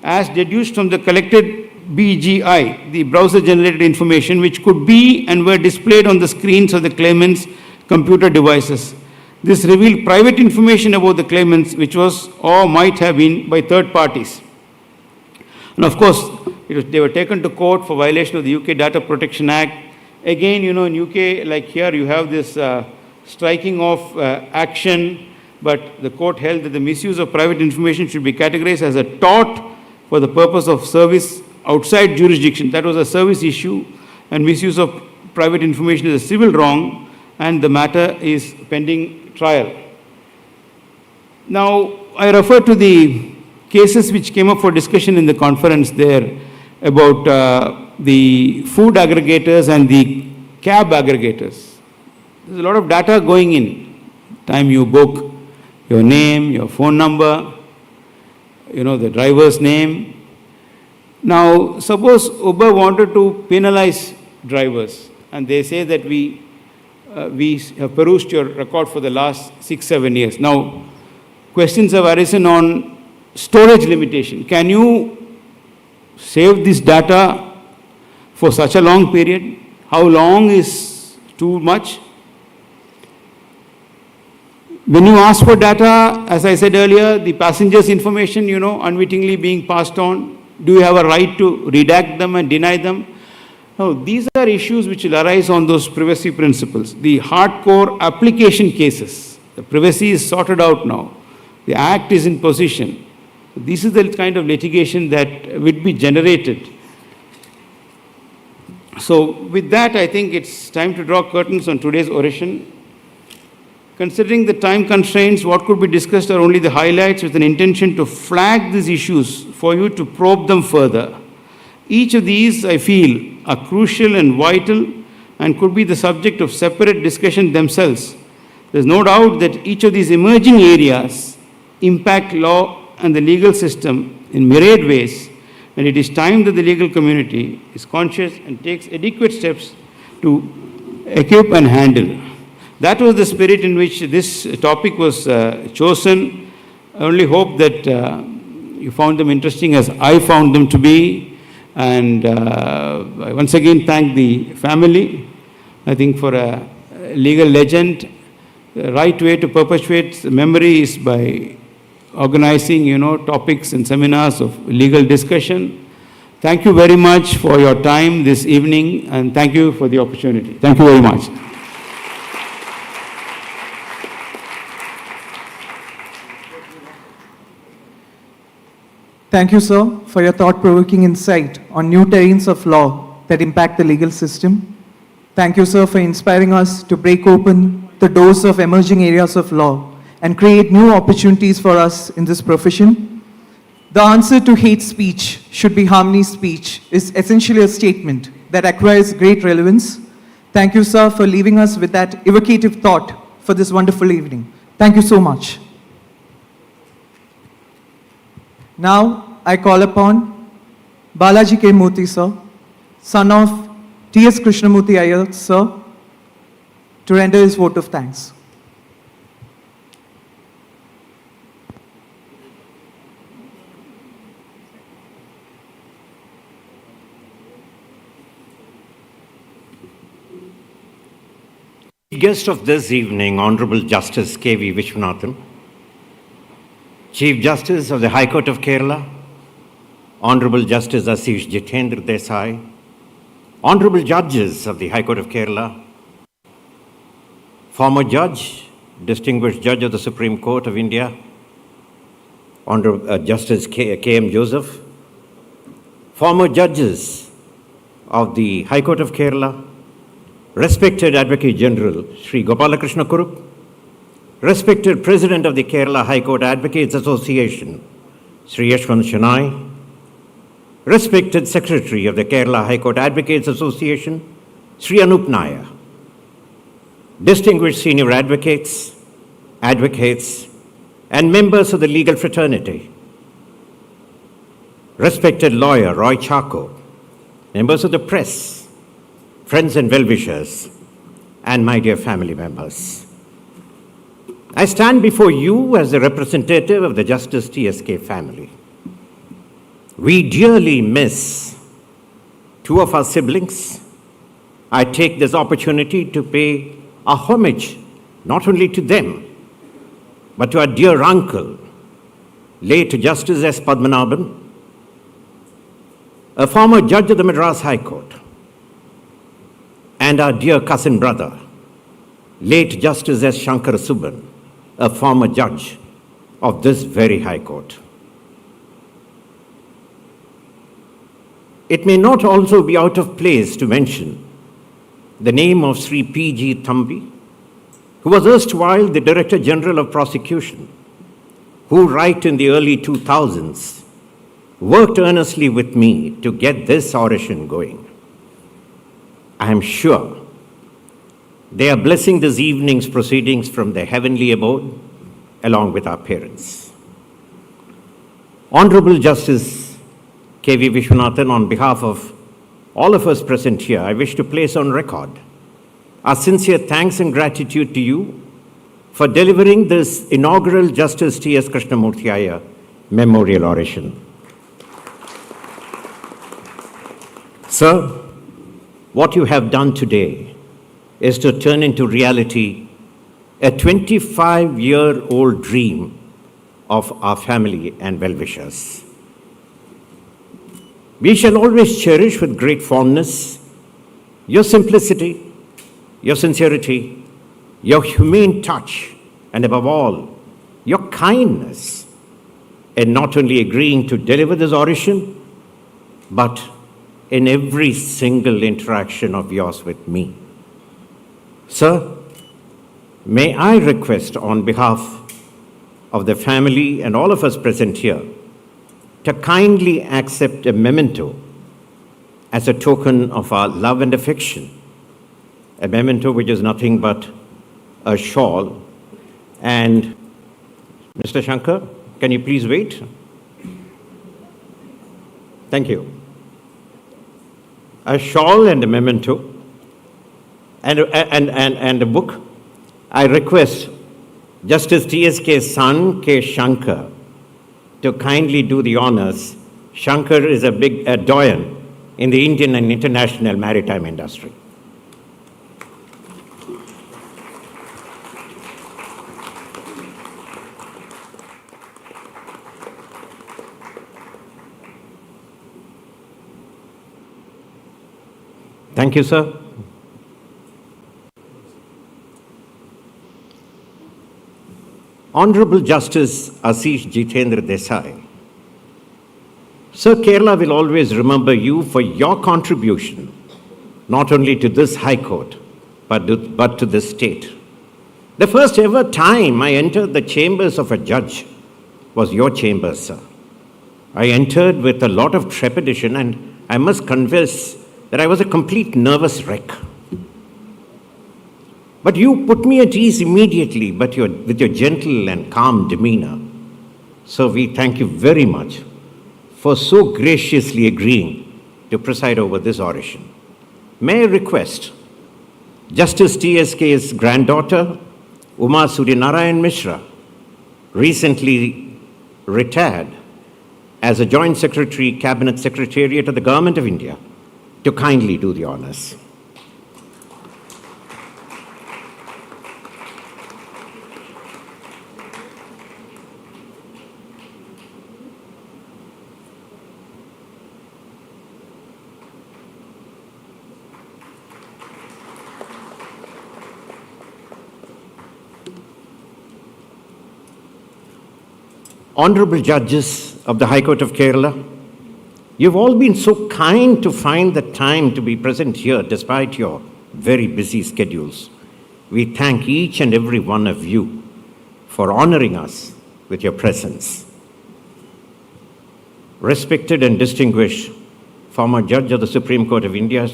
as deduced from the collected BGI, the browser-generated information, which could be and were displayed on the screens of the claimant's computer devices. This revealed private information about the claimants, which was or might have been by third parties. And of course, they were taken to court for violation of the UK Data Protection Act. Again, in UK, like here, you have this striking off action, but the court held that the misuse of private information should be categorized as a tort for the purpose of service outside jurisdiction. That was a service issue, and misuse of private information is a civil wrong, and the matter is pending trial. Now, I refer to the cases which came up for discussion in the conference there. about the food aggregators and the cab aggregators. There's a lot of data going in. Time you book, your name, your phone number, the driver's name. Now, suppose Uber wanted to penalize drivers, and they say that we have perused your record for the last 6-7 years. Now, questions have arisen on storage limitation. Can you save this data for such a long period? How long is too much? When you ask for data, as I said earlier, the passenger's information, unwittingly being passed on, do you have a right to redact them and deny them? No, these are issues which will arise on those privacy principles. The hardcore application cases, the privacy is sorted out now. The Act is in position. This is the kind of litigation that would be generated. So with that, I think it's time to draw curtains on today's oration. Considering the time constraints, what could be discussed are only the highlights with an intention to flag these issues for you to probe them further. Each of these, I feel, are crucial and vital and could be the subject of separate discussion themselves. There's no doubt that each of these emerging areas impact law and the legal system in myriad ways, and it is time that the legal community is conscious and takes adequate steps to equip and handle. That was the spirit in which this topic was chosen. I only hope that you found them interesting as I found them to be. And I once again thank the family, I think, for a legal legend. The right way to perpetuate memory is by organizing, topics and seminars of legal discussion. Thank you very much for your time this evening, and thank you for the opportunity. Thank you very much. Thank you, sir, for your thought-provoking insight on new terrains of law that impact the legal system. Thank you, sir, for inspiring us to break open the doors of emerging areas of law and create new opportunities for us in this profession. The answer to hate speech should be harmony speech is essentially a statement that acquires great relevance. Thank you, sir, for leaving us with that evocative thought for this wonderful evening. Thank you so much. Now, I call upon Balaji K. Murthy, sir, son of T.S. Krishnamoorthy Iyer, sir, to render his vote of thanks. Guest of this evening, Honorable Justice K.V. Vishwanathan, Chief Justice of the High Court of Kerala, Honorable Justice Ashish Jitendra Desai, Honorable Judges of the High Court of Kerala, former Judge, Distinguished Judge of the Supreme Court of India, Honorable Justice K.M. Joseph, former Judges of the High Court of Kerala, respected Advocate General Sri Gopalakrishna Kurup, respected President of the Kerala High Court Advocates Association, Sri Yashwant Shenoy, respected Secretary of the Kerala High Court Advocates Association, Sri Anup Nair, distinguished senior advocates, and members of the legal fraternity, respected lawyer Roy Chacko, members of the press, friends and well-wishers, and my dear family members. I stand before you as the representative of the Justice TSK family. We dearly miss two of our siblings. I take this opportunity to pay a homage not only to them, but to our dear uncle, late Justice S. Padmanabhan, a former judge of the Madras High Court, and our dear cousin brother, late Justice S. Shankar Subban, a former judge of this very High Court. It may not also be out of place to mention the name of Sri P.G. Thambi, who was erstwhile the Director General of Prosecution, who right in the early 2000s worked earnestly with me to get this oration going. I am sure they are blessing this evening's proceedings from their heavenly abode along with our parents. Honorable Justice K.V. Vishwanathan, on behalf of all of us present here, I wish to place on record our sincere thanks and gratitude to you for delivering this inaugural Justice T.S. Krishnamoorthy Iyer Memorial Oration. Sir, what you have done today is to turn into reality a 25-year-old dream of our family and well-wishers. We shall always cherish with great fondness your simplicity, your sincerity, your humane touch, and above all, your kindness in not only agreeing to deliver this oration, but in every single interaction of yours with me. Sir, may I request on behalf of the family and all of us present here to kindly accept a memento as a token of our love and affection, a memento which is nothing but a shawl. And Mr. Shankar, can you please wait? Thank you. A shawl and a memento and a book. I request Justice TSK's son, K. Shankar, to kindly do the honors. Shankar is a big doyen in the Indian and international maritime industry. Thank you, sir. Honorable Justice Ashish Jitendra Desai. Sir, Kerala will always remember you for your contribution, not only to this High Court, but to this state. The first ever time I entered the chambers of a judge was your chambers, sir. I entered with a lot of trepidation, and I must confess that I was a complete nervous wreck. But you put me at ease immediately with your gentle and calm demeanor. So we thank you very much for so graciously agreeing to preside over this oration. May I request Justice TSK's granddaughter, Uma Suryanarayan Mishra, recently retired as a Joint Secretary, Cabinet Secretariat of the Government of India, to kindly do the honors. Honorable judges of the High Court of Kerala, you've all been so kind to find the time to be present here despite your very busy schedules. We thank each and every one of you for honoring us with your presence. Respected and distinguished former Judge of the Supreme Court of India,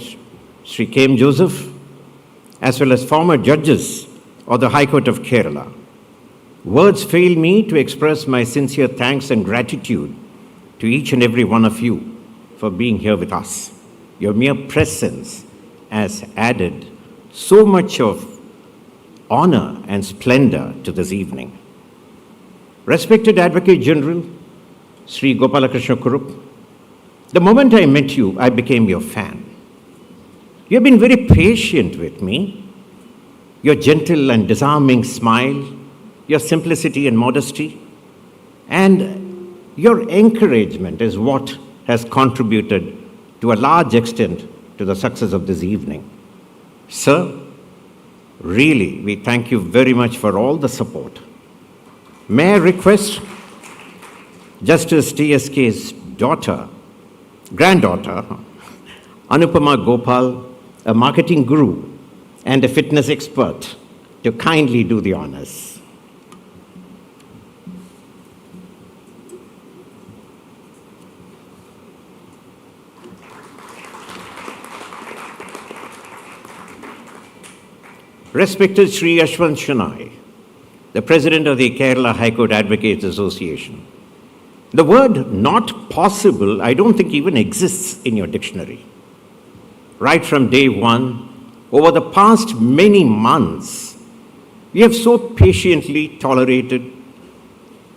Sri K. M. Joseph, as well as former judges of the High Court of Kerala, words fail me to express my sincere thanks and gratitude to each and every one of you for being here with us. Your mere presence has added so much of honor and splendor to this evening. Respected Advocate General, Sri Gopalakrishna Kurup, the moment I met you, I became your fan. You have been very patient with me. Your gentle and disarming smile, your simplicity and modesty, and your encouragement is what has contributed to a large extent to the success of this evening. Sir, really, we thank you very much for all the support. May I request Justice TSK's granddaughter, Anupama Gopal, a marketing guru and a fitness expert, to kindly do the honors. Respected Sri Ashwant Shenoy, the President of the Kerala High Court Advocates Association, the word not possible, I don't think even exists in your dictionary. Right from day one, over the past many months, you have so patiently tolerated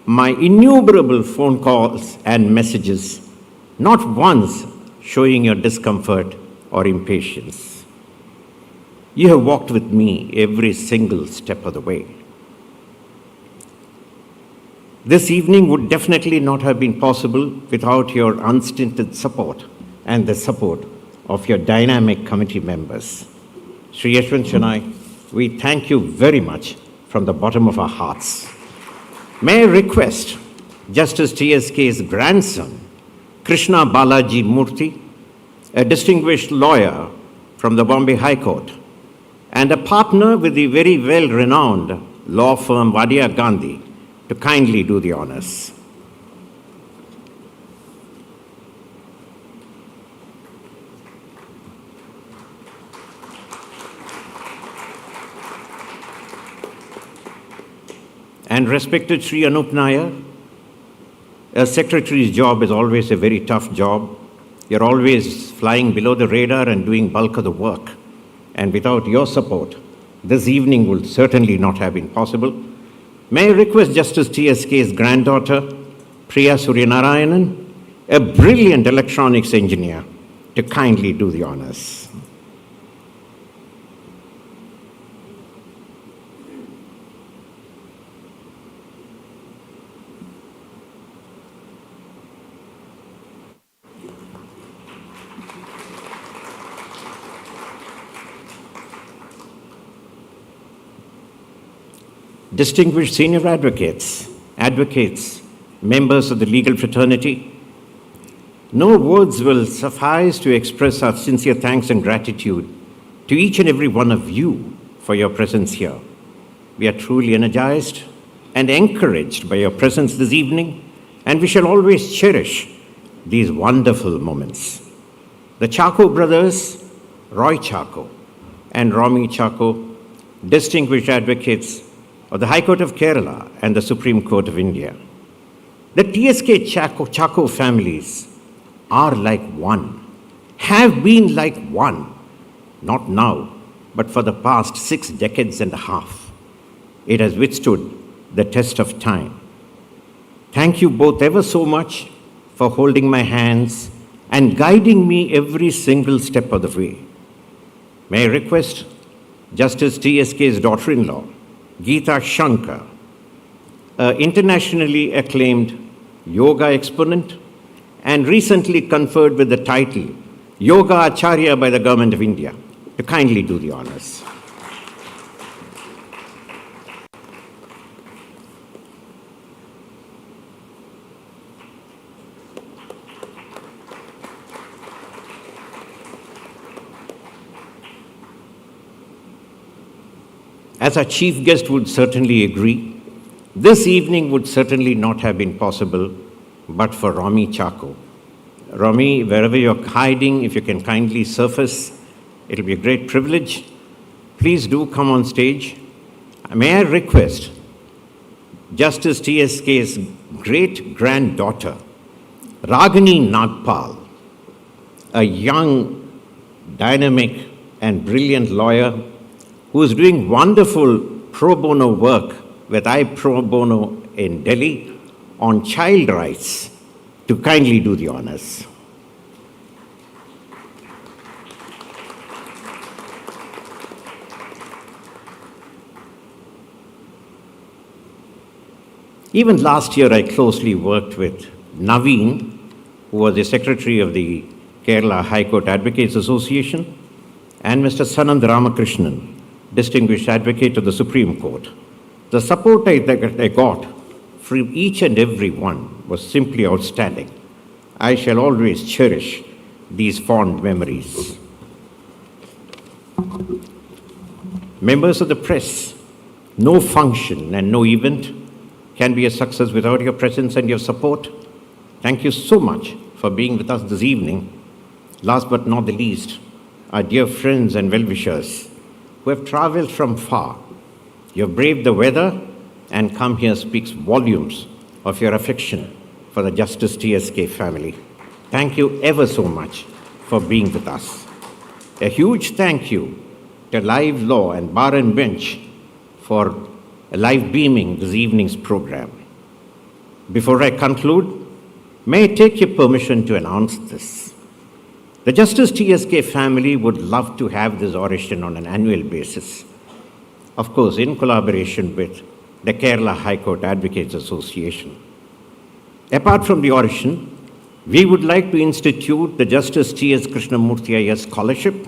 my innumerable phone calls and messages, not once showing your discomfort or impatience. You have walked with me every single step of the way. This evening would definitely not have been possible without your unstinted support and the support of your dynamic committee members. Sri Yashwant Shenoy, we thank you very much from the bottom of our hearts. May I request Justice TSK's grandson, Krishna Balaji Murthy, a distinguished lawyer from the Bombay High Court and a partner with the very well-renowned law firm Wadia Gandhi, to kindly do the honors. And respected Sri Anup Nair, a secretary's job is always a very tough job. You're always flying below the radar and doing bulk of the work. And without your support, this evening would certainly not have been possible. May I request Justice TSK's granddaughter, Priya Suryanarayanan, a brilliant electronics engineer, to kindly do the honors. Distinguished senior advocates, members of the legal fraternity, no words will suffice to express our sincere thanks and gratitude to each and every one of you for your presence here. We are truly energized and encouraged by your presence this evening, and we shall always cherish these wonderful moments. The Chacko brothers, Roy Chacko and Romy Chacko, distinguished advocates of the High Court of Kerala and the Supreme Court of India. The TSK Chacko families are like one, have been like one, not now, but for the past 6 decades and a half. It has withstood the test of time. Thank you both ever so much for holding my hands and guiding me every single step of the way. May I request Justice TSK's daughter-in-law, Geeta Shankar, an internationally acclaimed yoga exponent and recently conferred with the title Yoga Acharya by the Government of India, to kindly do the honors. As our chief guest would certainly agree, this evening would certainly not have been possible but for Romy Chacko. Romy, wherever you're hiding, if you can kindly surface, it'll be a great privilege. Please do come on stage. May I request Justice TSK's great-granddaughter, Ragini Nagpal, a young, dynamic, and brilliant lawyer who is doing wonderful pro bono work with I Pro Bono in Delhi on child rights, to kindly do the honors. Even last year, I closely worked with Naveen, who was the secretary of the Kerala High Court Advocates Association, and Mr. Sanand Ramakrishnan, distinguished advocate of the Supreme Court. The support I got from each and every one was simply outstanding. I shall always cherish these fond memories. Members of the press, no function and no event can be a success without your presence and your support. Thank you so much for being with us this evening. Last but not the least, our dear friends and well-wishers, who have traveled from far. You have braved the weather and come here speaks volumes of your affection for the Justice TSK family. Thank you ever so much for being with us. A huge thank you to Live Law and Bar and Bench for live beaming this evening's program. Before I conclude, may I take your permission to announce this? The Justice TSK family would love to have this oration on an annual basis. Of course, in collaboration with the Kerala High Court Advocates Association. Apart from the oration, we would like to institute the Justice T.S. Krishnamoorthy Iyer Scholarship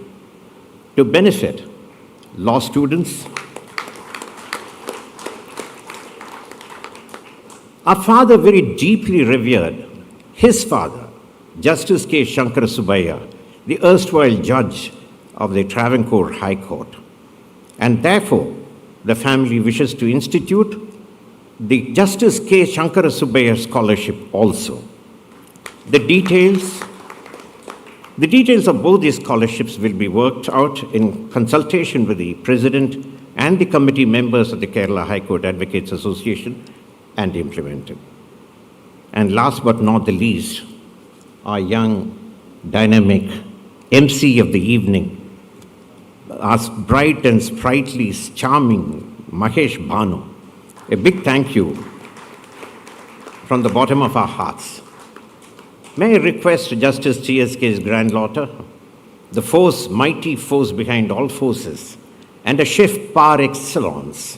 to benefit law students. Our father very deeply revered his father, Justice K. Shankara Subbiah, the erstwhile judge of the Travancore High Court. And therefore, the family wishes to institute the Justice K. Shankara Subbiah Scholarship also. The details of both these scholarships will be worked out in consultation with the President and the committee members of the Kerala High Court Advocates Association and implemented. And last but not the least, our young, dynamic MC of the evening, our bright and sprightly, charming Mahesh Bhanu. A big thank you from the bottom of our hearts. May I request Justice TSK's granddaughter, the force, mighty force behind all forces, and a chef par excellence,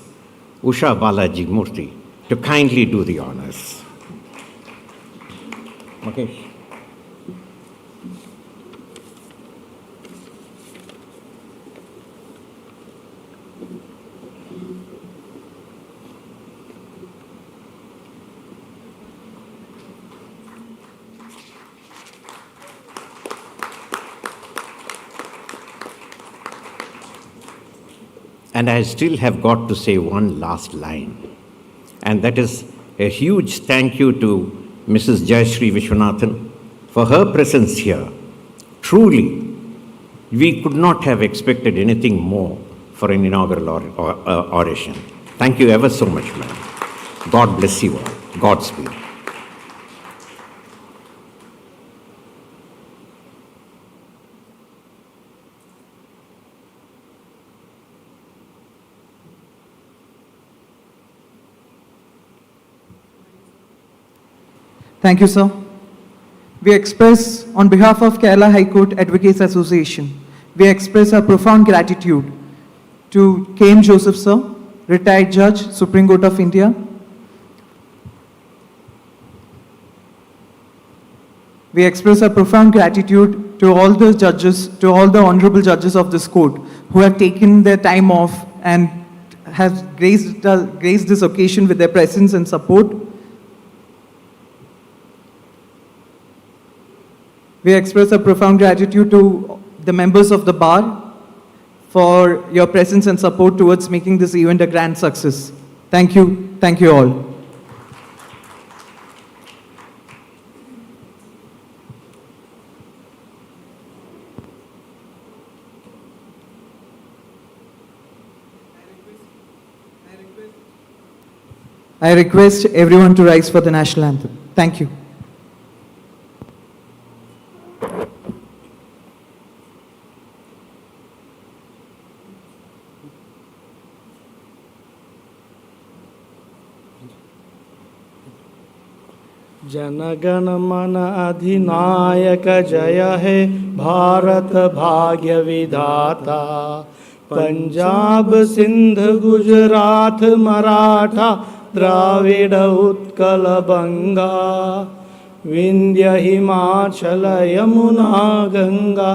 Usha Balaji Murthy, to kindly do the honors. Mahesh. And I still have got to say one last line. And that is a huge thank you to Mrs. Jayashree Vishwanathan for her presence here. Truly, we could not have expected anything more for an inaugural oration. Thank you ever so much, ma'am. God bless you all. Godspeed. Thank you, sir. We express, on behalf of Kerala High Court Advocates Association, we express our profound gratitude to K.M. Joseph, sir, retired Judge, Supreme Court of India. We express our profound gratitude to all the judges, to all the honorable judges of this court who have taken their time off and have graced this occasion with their presence and support. We express a profound gratitude to the members of the bar for your presence and support towards making this event a grand success. Thank you. Thank you all. I request everyone to rise for the national anthem. Thank you. जनगण मन अधिनायक जय हे भारत भाग्य विधाता पंजाब सिंध गुजरात मराठा द्राविड उत्कल बंगा विंध्य हिमाचल यमुना गंगा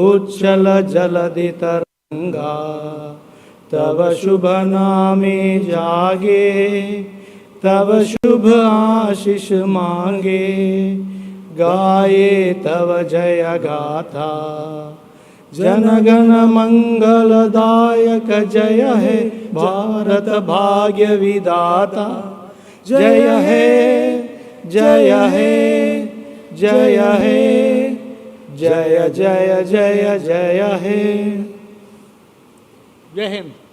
उच्चल जलधि तरंगा तव शुभ नामे जागे तव शुभ आशीष मांगे गाये तव जय गाथा जनगण मंगलदायक जय हे भारत भाग्य विधाता जय हे जय हे जय हे जय जय जय जय हे Jai Hind.